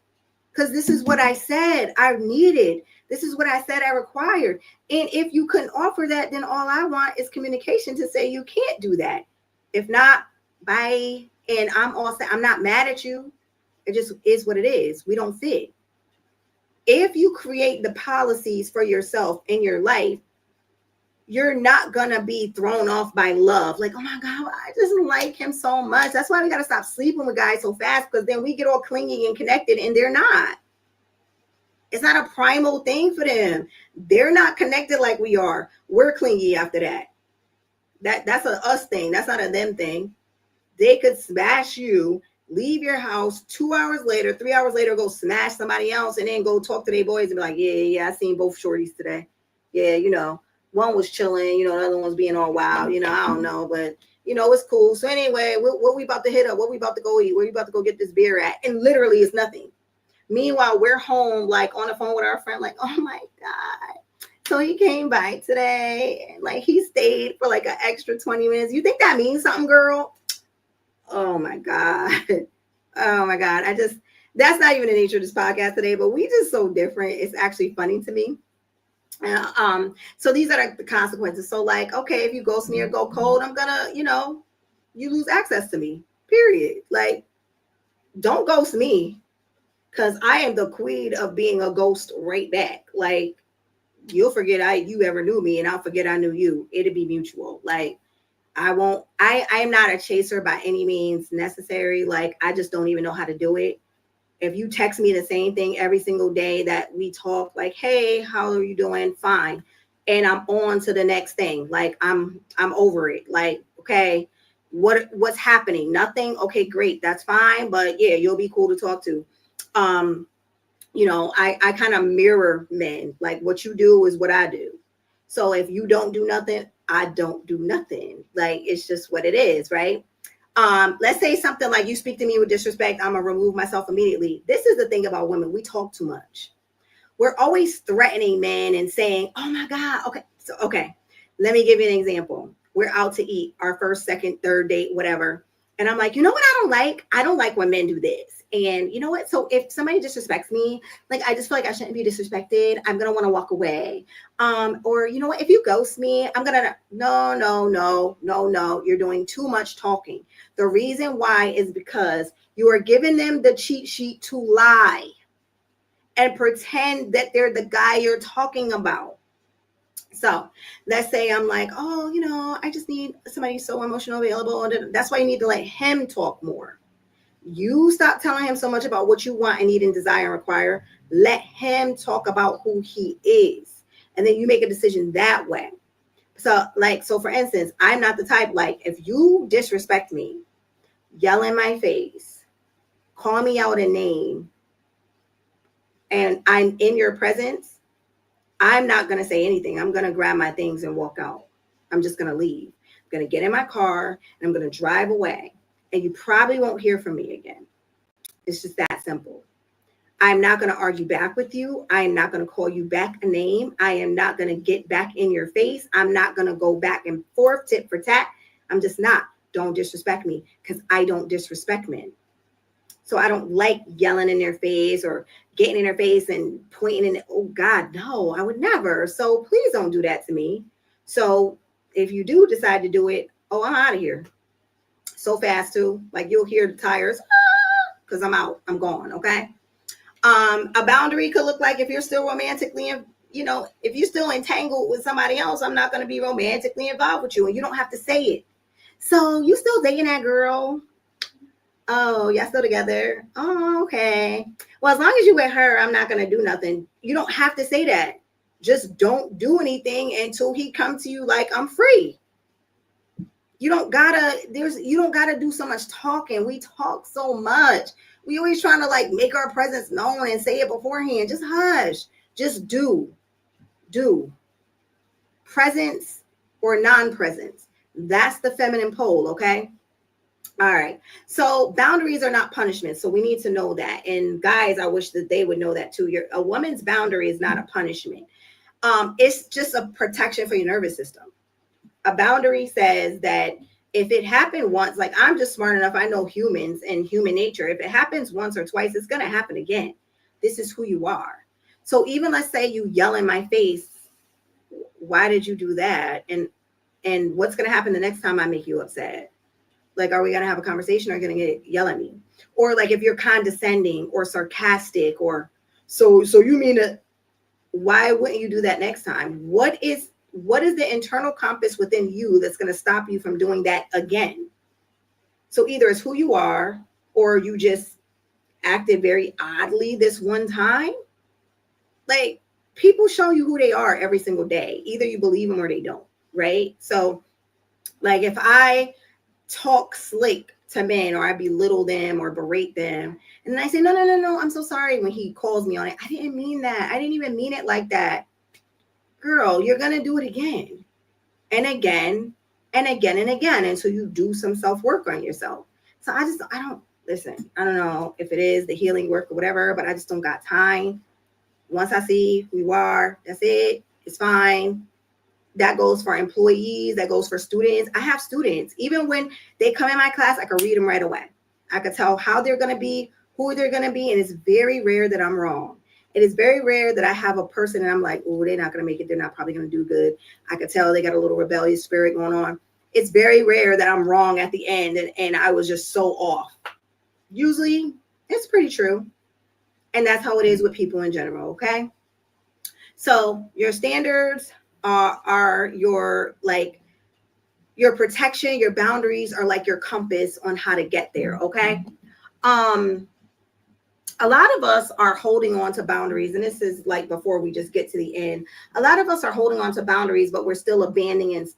Because this is what I said I needed. This is what I said I required. And if you couldn't offer that, then all I want is communication to say you can't do that. If not, bye. And I'm not mad at you. It just is what it is. We don't fit. If you create the policies for yourself in your life, you're not going to be thrown off by love. Like, oh my God, I just like him so much. That's why we got to stop sleeping with guys so fast, because then we get all clingy and connected and they're not. It's not a primal thing for them. They're not connected like we are. We're clingy after that. That's a us thing. That's not a them thing. They could smash you, leave your house 2 hours later, 3 hours later, go smash somebody else, and then go talk to their boys and be like, yeah, I seen both shorties today. Yeah, one was chilling, the other one's being all wild, I don't know, but it's cool. So anyway, what we about to hit up? What we about to go eat? Where we about to go get this beer at? And literally it's nothing. Meanwhile, we're home, like on the phone with our friend, like, oh my God. So he came by today, and like he stayed for like an extra 20 minutes. You think that means something, girl? Oh my God. Oh my God. That's not even the nature of this podcast today, but we just so different. It's actually funny to me. So these are the consequences. So like, okay, if you ghost me or go cold, I'm gonna, you lose access to me, period. Like, don't ghost me, because I am the queen of being a ghost right back. Like, you'll forget you ever knew me, and I'll forget I knew you. It'll be mutual. Like, I'm not a chaser by any means necessary. Like, I just don't even know how to do it. If you text me the same thing every single day that we talk, like, hey, how are you doing? Fine. And I'm on to the next thing. Like, I'm over it. Like, okay, what's happening? Nothing. Okay, great. That's fine. But yeah, you'll be cool to talk to. I kind of mirror men. Like, what you do is what I do. So if you don't do nothing, I don't do nothing. Like, it's just what it is, right? Let's say something like, you speak to me with disrespect, I'm gonna remove myself immediately. This is the thing about women. We talk too much. We're always threatening men and saying, oh my God. Okay. Let me give you an example. We're out to eat, our first, second, third date, whatever. And I'm like, you know what I don't like? I don't like when men do this. And you know what? So if somebody disrespects me, like, I just feel like I shouldn't be disrespected. I'm going to want to walk away. Or you know what? If you ghost me, I'm going to, no. You're doing too much talking. The reason why is because you are giving them the cheat sheet to lie and pretend that they're the guy you're talking about. So let's say I'm like, oh, I just need somebody so emotional available. And that's why you need to let him talk more. You stop telling him so much about what you want and need and desire and require. Let him talk about who he is. And then you make a decision that way. So for instance, I'm not the type, like, if you disrespect me, yell in my face, call me out a name, and I'm in your presence, I'm not going to say anything. I'm going to grab my things and walk out. I'm just going to leave. I'm going to get in my car and I'm going to drive away. And you probably won't hear from me again. It's just that simple. I'm not going to argue back with you. I am not going to call you back a name. I am not going to get back in your face. I'm not going to go back and forth, tit for tat. I'm just not. don't disrespect me, because I don't disrespect men. So I don't like yelling in their face or getting in their face and pointing in. Oh God, no, I would never. So please don't do that to me. So if you do decide to do it, oh, I'm out of here so fast too. Like you'll hear the tires because I'm out. I'm gone. Okay. A boundary could look like if you're still romantically, if you're still entangled with somebody else, I'm not going to be romantically involved with you, and you don't have to say it. So you still dating that girl? Oh, y'all still together? Oh, okay. Well, as long as you with her, I'm not gonna do nothing. You don't have to say that. Just don't do anything until he comes to you like I'm free. You don't gotta do so much talking. We talk so much. We always trying to like make our presence known and say it beforehand. Just hush. Just do. Do. Presence or non-presence. That's the feminine pole, okay? All right. So boundaries are not punishment. So we need to know that. And guys, I wish that they would know that too. A woman's boundary is not a punishment. It's just a protection for your nervous system. A boundary says that if it happened once, like I'm just smart enough, I know humans and human nature. If it happens once or twice, it's going to happen again. This is who you are. So even let's say you yell in my face, why did you do that? And what's going to happen the next time I make you upset? Like, are we going to have a conversation or are you going to yell at me? Or like if you're condescending or sarcastic or so you mean that, why wouldn't you do that next time? What is the internal compass within you that's going to stop you from doing that again? So either it's who you are or you just acted very oddly this one time. Like people show you who they are every single day. Either you believe them or they don't, right? So like if I talk slick to men or I belittle them or berate them, and then I say, no, I'm so sorry when he calls me on it. I didn't mean that. I didn't even mean it like that. Girl, you're going to do it again and again and again and again until you do some self-work on yourself. So I don't listen. I don't know if it is the healing work or whatever, but I just don't got time. Once I see who you are, that's it. It's fine. That goes for employees. That goes for students. I have students. Even when they come in my class, I can read them right away. I could tell how they're going to be, who they're going to be. And it's very rare that I'm wrong. It is very rare that I have a person and I'm like, oh, they're not going to make it. They're not probably going to do good. I could tell they got a little rebellious spirit going on. It's very rare that I'm wrong at the end and I was just so off. Usually it's pretty true. And that's how it is with people in general. Okay. So your standards are your protection, your boundaries are like your compass on how to get there. Okay. A lot of us are holding on to boundaries, and this is like before we just get to the end. A lot of us are holding on to boundaries, but we're still abandoning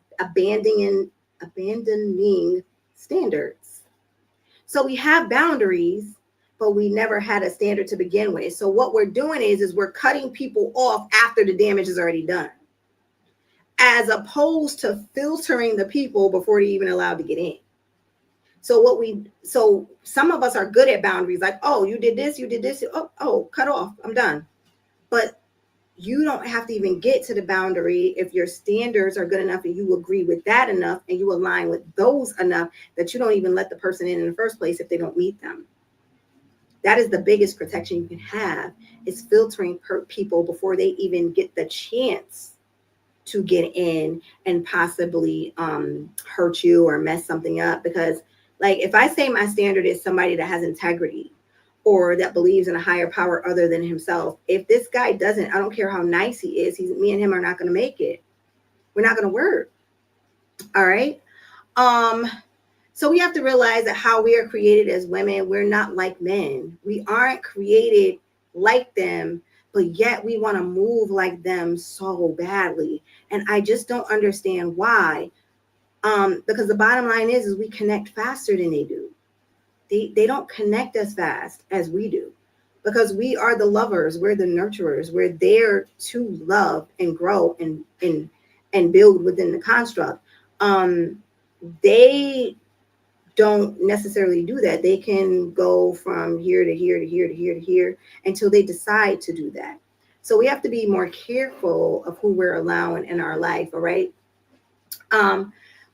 standards. So we have boundaries, but we never had a standard to begin with. So what we're doing is we're cutting people off after the damage is already done, as opposed to filtering the people before they're even allowed to get in. So some of us are good at boundaries, like, oh, you did this. Oh, cut off. I'm done. But you don't have to even get to the boundary if your standards are good enough and you agree with that enough and you align with those enough that you don't even let the person in the first place if they don't meet them. That is the biggest protection you can have, is filtering people before they even get the chance to get in and possibly hurt you or mess something up. Because like if I say my standard is somebody that has integrity or that believes in a higher power other than himself, if this guy doesn't, I don't care how nice he is, me and him are not going to make it. We're not going to work. All right. So we have to realize that how we are created as women, we're not like men. We aren't created like them, but yet we want to move like them so badly. And I just don't understand why. Because the bottom line is we connect faster than they do. They don't connect as fast as we do, because we are the lovers. We're the nurturers. We're there to love and grow and build within the construct. They don't necessarily do that. They can go from here to here to here to here to here until they decide to do that. So we have to be more careful of who we're allowing in our life. All right.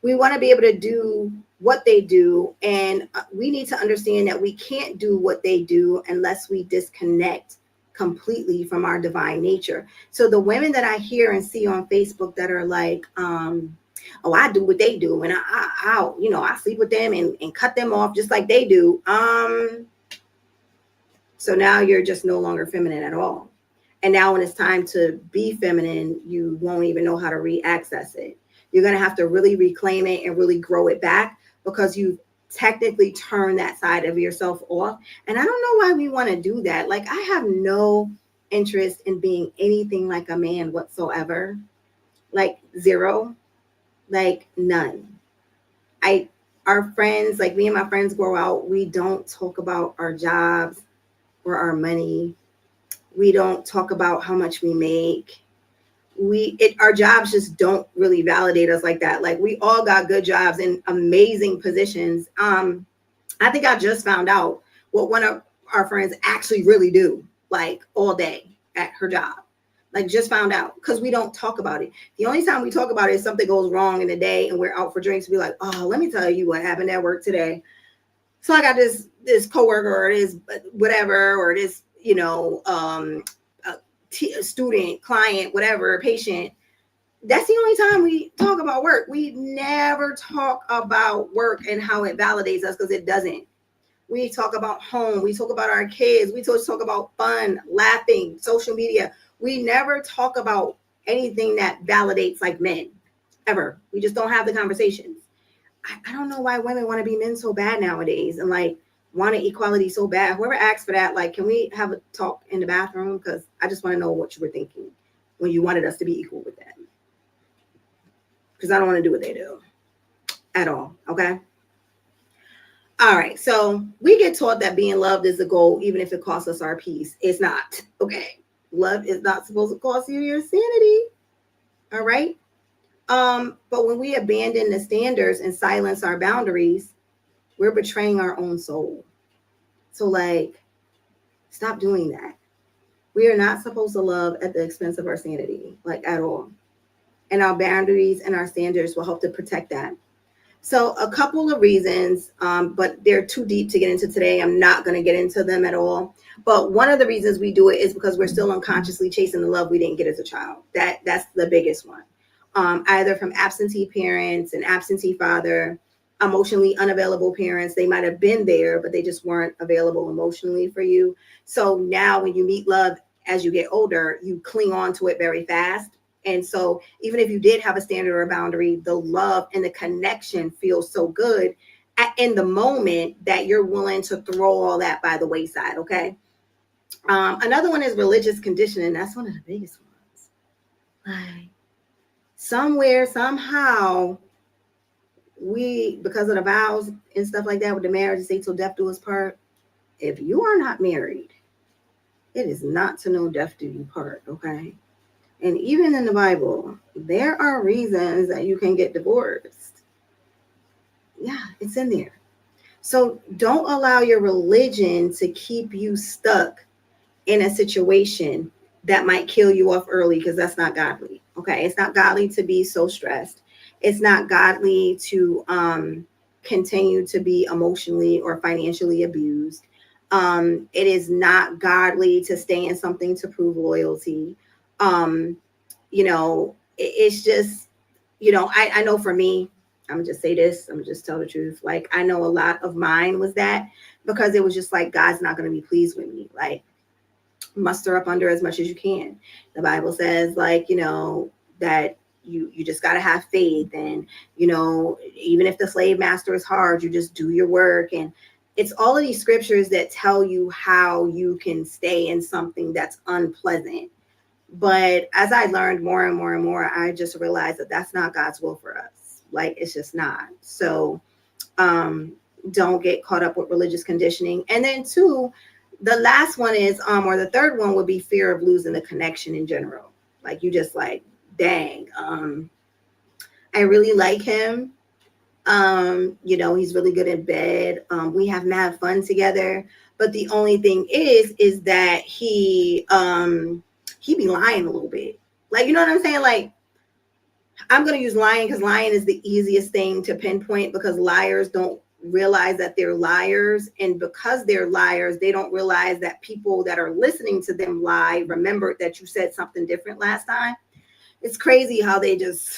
We want to be able to do what they do. And we need to understand that we can't do what they do unless we disconnect completely from our divine nature. So the women that I hear and see on Facebook that are like, oh, I do what they do, and I sleep with them and cut them off just like they do. So now you're just no longer feminine at all. And now when it's time to be feminine, you won't even know how to re-access it. You're going to have to really reclaim it and really grow it back because you've technically turned that side of yourself off. And I don't know why we want to do that. Like, I have no interest in being anything like a man whatsoever. Like, zero. Like, none. Our friends, like me and my friends grow out, we don't talk about our jobs or our money. We don't talk about how much we make. Our jobs just don't really validate us like that. Like, we all got good jobs in amazing positions. I think I just found out what one of our friends actually really do, like all day at her job. Like, just found out, because we don't talk about it. The only time we talk about it is something goes wrong in the day and we're out for drinks. Be like, oh, let me tell you what happened at work today. So I got this coworker or this whatever, or this, student, client, whatever, patient. That's the only time we talk about work. We never talk about work and how it validates us, because it doesn't. We talk about home. We talk about our kids. We talk about fun, laughing, social media. We never talk about anything that validates like men, ever. We just don't have the conversations. I don't know why women want to be men so bad nowadays and like want equality so bad. Whoever asked for that, like, can we have a talk in the bathroom? Because I just want to know what you were thinking when you wanted us to be equal with that. Because I don't want to do what they do at all. Okay. All right. So we get taught that being loved is the goal, even if it costs us our peace. It's not. Okay. Love is not supposed to cost you your sanity. All right. But when we abandon the standards and silence our boundaries, we're betraying our own soul. So, like, stop doing that. We are not supposed to love at the expense of our sanity, like, at all. And our boundaries and our standards will help to protect that. So a couple of reasons, but they're too deep to get into today. I'm not going to get into them at all. But one of the reasons we do it is because we're still unconsciously chasing the love we didn't get as a child. That's the biggest one. Either from absentee parents, an absentee father, emotionally unavailable parents. They might have been there, but they just weren't available emotionally for you. So now when you meet love as you get older, you cling on to it very fast. And so even if you did have a standard or a boundary, the love and the connection feels so good in the moment that you're willing to throw all that by the wayside. Okay. Another one is religious conditioning. That's one of the biggest ones. Like, somewhere, somehow, we, because of the vows and stuff like that with the marriage, say till death do us part. If you are not married, it is not to know death do you part. Okay. And even in the Bible, there are reasons that you can get divorced. Yeah, it's in there. So don't allow your religion to keep you stuck in a situation that might kill you off early, because that's not godly. Okay. It's not godly to be so stressed. It's not godly to continue to be emotionally or financially abused. It is not godly to stay in something to prove loyalty. It's just, I know for me, I'm gonna just say this, I'm gonna just tell the truth. Like, I know a lot of mine was that, because it was just like, God's not gonna be pleased with me. Like, muster up under as much as you can. The Bible says, like, that you just got to have faith, and even if the slave master is hard, you just do your work. And it's all of these scriptures that tell you how you can stay in something that's unpleasant. But as I learned more and more and more, I just realized that that's not God's will for us. Like, it's just not. So don't get caught up with religious conditioning. And then two, the last one is, or the third one would be fear of losing the connection in general. Like, you just like, dang, I really like him. He's really good in bed. We have mad fun together. But the only thing is that he be lying a little bit. Like, you know what I'm saying? Like, I'm going to use lying because lying is the easiest thing to pinpoint, because liars don't realize that they're liars. And because they're liars, they don't realize that people that are listening to them lie remembered that you said something different last time. It's crazy how they just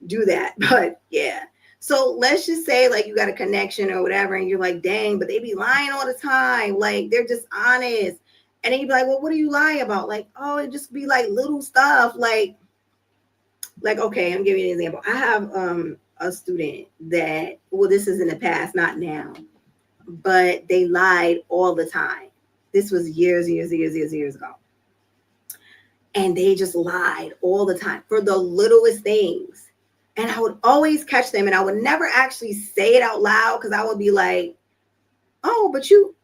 do that. But yeah. So let's just say like you got a connection or whatever, and you're like, dang, but they be lying all the time. Like they're just honest. And then you be like, well, what do you lie about? Like, oh, it just be like little stuff. Like, okay, I'm giving you an example. I have a student that, well, this is in the past, not now, but they lied all the time. This was years ago. And they just lied all the time for the littlest things. And I would always catch them, and I would never actually say it out loud because I would be like, oh, but you,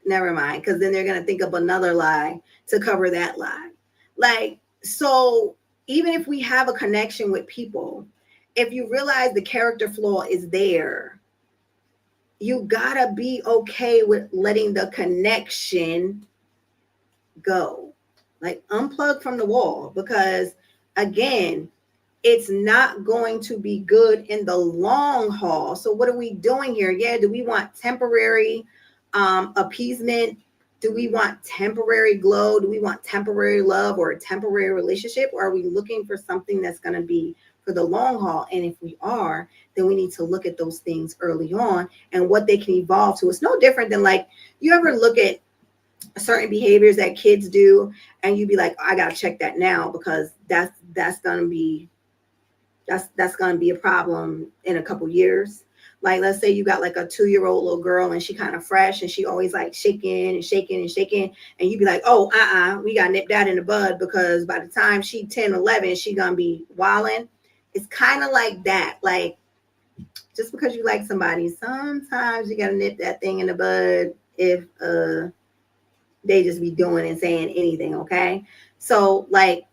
never mind, because then they're going to think of another lie to cover that lie. Like, so even if we have a connection with people, if you realize the character flaw is there, you gotta be okay with letting the connection go. Like unplug from the wall, because again, it's not going to be good in the long haul. So what are we doing here? Yeah, do we want temporary appeasement? Do we want temporary glow? Do we want temporary love or a temporary relationship? Or are we looking for something that's going to be for the long haul? And if we are, then we need to look at those things early on and what they can evolve to. It's no different than like, you ever look at certain behaviors that kids do and you be like, oh, I got to check that now, because that's going to be a problem in a couple years. Like, let's say you got like a 2-year-old little girl and she kind of fresh and she always like shaking and shaking and shaking. And you be like, oh, we got to nip that in the bud, because by the time she 10, 11, she going to be wilding. It's kind of like that. Like, just because you like somebody, sometimes you got to nip that thing in the bud if they just be doing and saying anything. Okay. So like,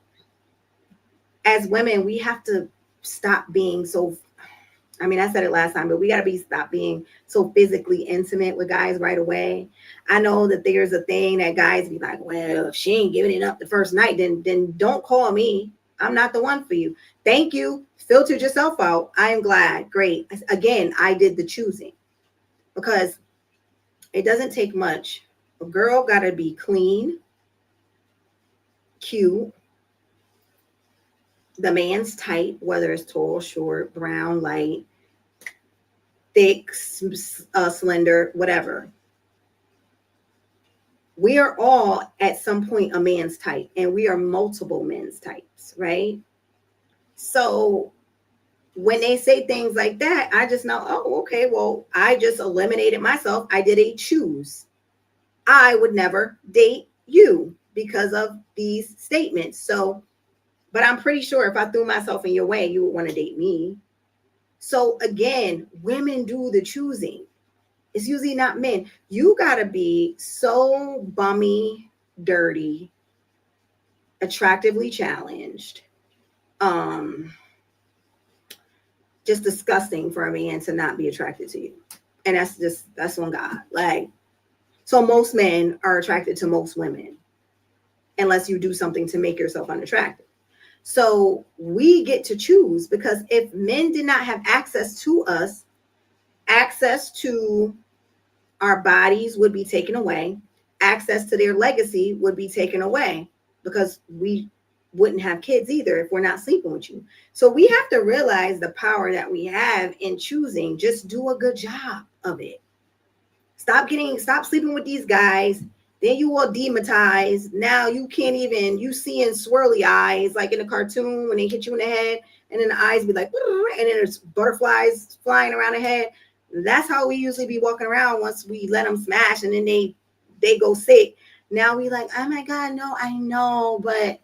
as women, we have to stop being so, I mean, I said it last time, but we got to stop being so physically intimate with guys right away. I know that there's a thing that guys be like, well, if she ain't giving it up the first night, then don't call me. I'm not the one for you. Thank you. Filtered yourself out. I am glad. Great. Again, I did the choosing, because it doesn't take much. A girl got to be clean, cute. The man's type, whether it's tall, short, brown, light, thick, slender, whatever. We are all at some point a man's type, and we are multiple men's types, right? So when they say things like that, I just know, oh, okay, well, I just eliminated myself. I did a choose. I would never date you because of these statements. So, but I'm pretty sure if I threw myself in your way, you would want to date me. So again, women do the choosing. It's usually not men. You got to be so bummy, dirty, attractively challenged, just disgusting for a man to not be attracted to you. And that's on God. Like, so most men are attracted to most women unless you do something to make yourself unattractive. So we get to choose, because if men did not have access to us, access to our bodies would be taken away. Access to their legacy would be taken away, because we wouldn't have kids either if we're not sleeping with you. So we have to realize the power that we have in choosing. Just do a good job of it. Stop sleeping with these guys. Then you will dematize. Now you can't even, you seeing swirly eyes like in a cartoon when they hit you in the head, and then the eyes be like, and then there's butterflies flying around the head. That's how we usually be walking around once we let them smash, and then they go sick. Now we like, oh my God, no, I know, but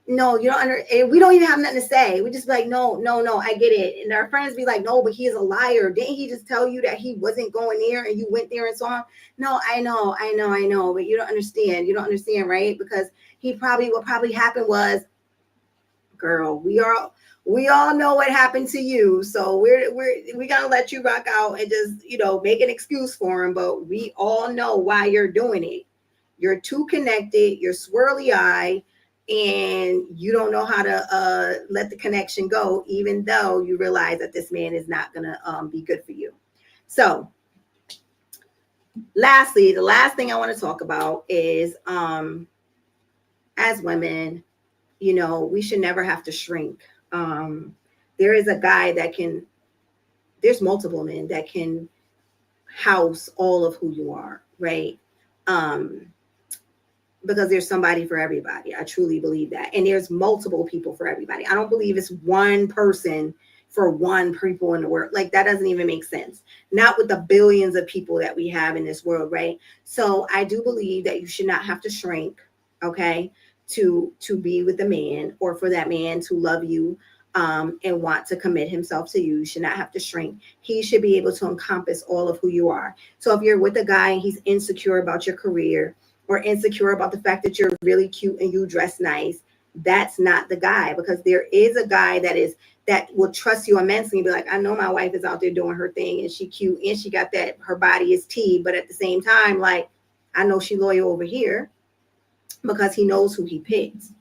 no, you don't we don't even have nothing to say. We just be like, no, I get it. And our friends be like, no, but he is a liar. Didn't he just tell you that he wasn't going there and you went there and saw him? No, I know, but you don't understand. You don't understand, right? Because what probably happened was, girl, we all know what happened to you. So we gotta let you rock out and just, make an excuse for him. But we all know why you're doing it. You're too connected. You're swirly eye. and you don't know how to let the connection go, even though you realize that this man is not gonna be good for you. So lastly, the last thing I want to talk about is as women, you know, we should never have to shrink. There is a guy that can, there's multiple men that can house all of who you are, right? Um, because there's somebody for everybody. I truly believe that. And there's multiple people for everybody. I don't believe it's one person for one people in the world. Like that doesn't even make sense. Not with the billions of people that we have in this world, right? So I do believe that you should not have to shrink, okay, to be with a man, or for that man to love you and want to commit himself to you. You should not have to shrink. He should be able to encompass all of who you are. So if you're with a guy and he's insecure about your career, or insecure about the fact that you're really cute and you dress nice, that's not the guy. Because there is a guy that will trust you immensely and be like, I know my wife is out there doing her thing and she cute and she got that, her body is tea, but at the same time, like, I know she loyal over here, because he knows who he picks.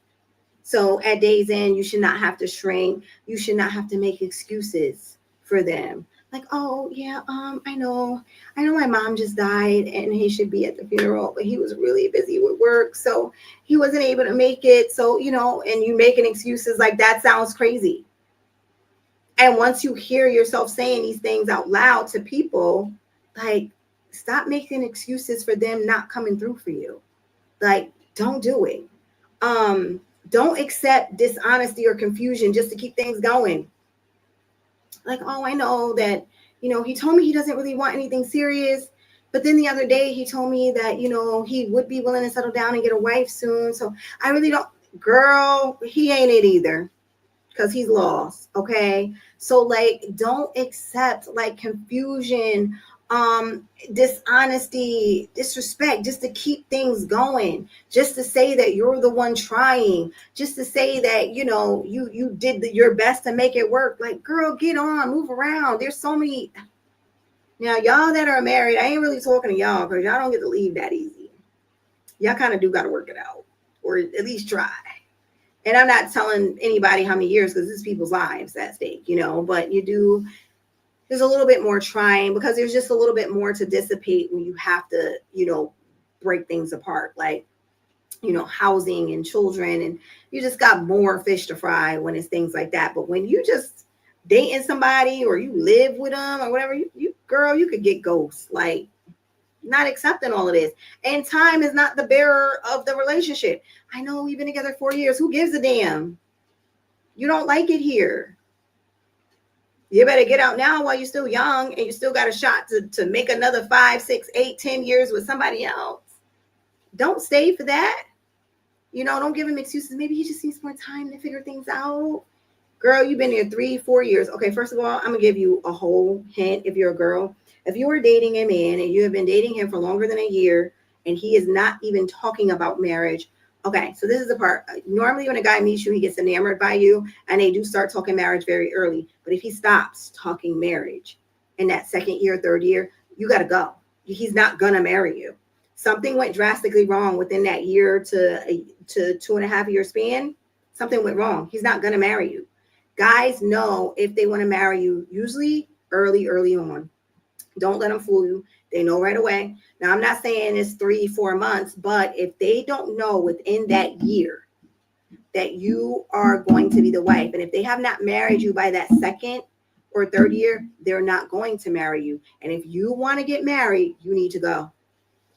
So at day's end, you should not have to shrink. You should not have to make excuses for them. Like, oh yeah, I know my mom just died and he should be at the funeral, but he was really busy with work, so he wasn't able to make it. So, you know, and you making excuses, like that sounds crazy. And once you hear yourself saying these things out loud to people, like, stop making excuses for them not coming through for you. Like, don't do it. Don't accept dishonesty or confusion just to keep things going. Like, oh, I know that, you know, he told me he doesn't really want anything serious, but then the other day he told me that, you know, he would be willing to settle down and get a wife soon. So I really don't, girl, he ain't it either, because he's lost. Okay. So like, don't accept like confusion, dishonesty, disrespect, just to keep things going, just to say that you're the one trying, just to say that, you know, you did your best to make it work. Like, girl, get on, move around. There's so many. Now, y'all that are married, I ain't really talking to y'all, because y'all don't get to leave that easy. Y'all kind of do got to work it out, or at least try. And I'm not telling anybody how many years, because it's people's lives at stake, you know, but you do, there's a little bit more trying, because there's just a little bit more to dissipate when you have to, you know, break things apart, like, you know, housing and children, and you just got more fish to fry when it's things like that. But when you just dating somebody, or you live with them or whatever, you girl, you could get ghosts. Like, not accepting all of this. And time is not the bearer of the relationship. I know we've been together 4 years. Who gives a damn? You don't like it here. You better get out now while you're still young and you still got a shot to make another 5, 6, 8, 10 years with somebody else. Don't stay for that. You know, don't give him excuses. Maybe he just needs more time to figure things out. Girl, you've been here 3, 4 years. Okay, first of all, I'm going to give you a whole hint if you're a girl. If you are dating a man and you have been dating him for longer than a year and he is not even talking about marriage, okay, so this is the part. Normally when a guy meets you, he gets enamored by you and they do start talking marriage very early. But if he stops talking marriage in that second year, third year, you got to go. He's not going to marry you. Something went drastically wrong within that year to 2.5 year span. Something went wrong. He's not going to marry you. Guys know if they want to marry you, usually early on. Don't let them fool you. They know right away. Now, I'm not saying it's 3, 4 months, but if they don't know within that year that you are going to be the wife, and if they have not married you by that second or third year, they're not going to marry you. And if you want to get married, you need to go,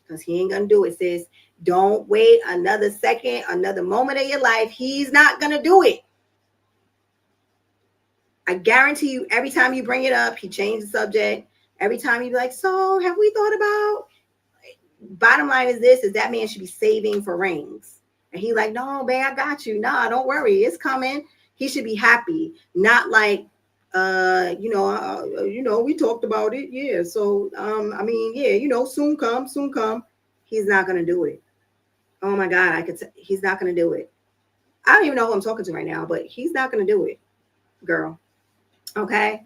because he ain't going to do it, sis. Don't wait another second, another moment of your life. He's not going to do it. I guarantee you, every time you bring it up, he changed the subject. Every time you be like, so have we thought about, bottom line is this, is that man should be saving for rings. And he like, no, babe, I got you. Nah, don't worry. It's coming. He should be happy. Not like, we talked about it. Yeah. So, soon come. He's not going to do it. Oh my God. He's not going to do it. I don't even know who I'm talking to right now, but he's not going to do it, girl. Okay.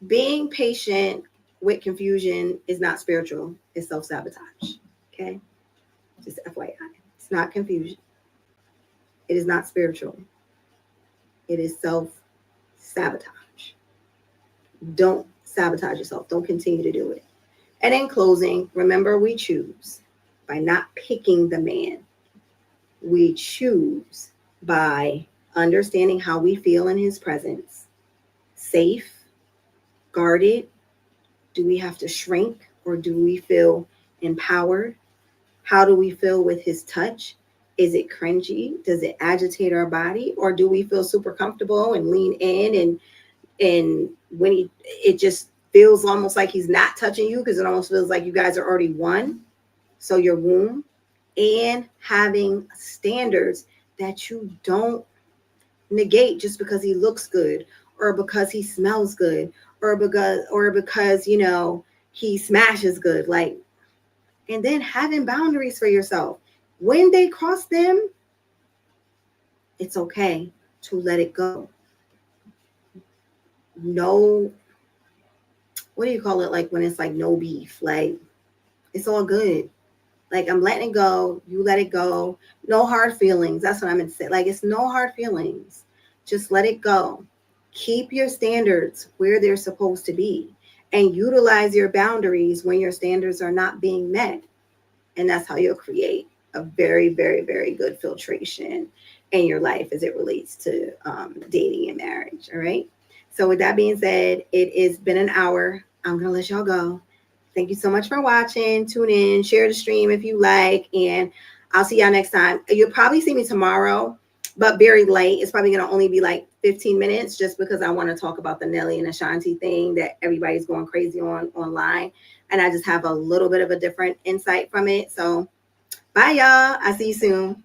Being patient with confusion is not spiritual. It's self-sabotage. Okay. Just FYI. It's not confusion. It is not spiritual. It is self-sabotage. Don't sabotage yourself. Don't continue to do it. And in closing, remember, we choose by not picking the man. We choose by understanding how we feel in his presence. Safe, guarded. Do we have to shrink or do we feel empowered? How do we feel with his touch? Is it cringy? Does it agitate our body? Or do we feel super comfortable and lean in and when it just feels almost like he's not touching you because it almost feels like you guys are already one. So your womb and having standards that you don't negate just because he looks good or because he smells good or because he smashes good. Like, and then having boundaries for yourself. When they cross them, it's okay to let it go. No, what do you call it? Like when it's like no beef, like it's all good. Like I'm letting it go. You let it go. No hard feelings. That's what I'm going to say. Like it's no hard feelings. Just let it go. Keep your standards where they're supposed to be and utilize your boundaries when your standards are not being met. And that's how you'll create a very, very, very good filtration in your life as it relates to dating and marriage. All right. So with that being said, it has been an hour. I'm going to let y'all go. Thank you so much for watching. Tune in, share the stream if you like, and I'll see y'all next time. You'll probably see me tomorrow, but very late. It's probably going to only be like 15 minutes just because I want to talk about the Nelly and Ashanti thing that everybody's going crazy on online. And I just have a little bit of a different insight from it. So bye, y'all. I'll see you soon.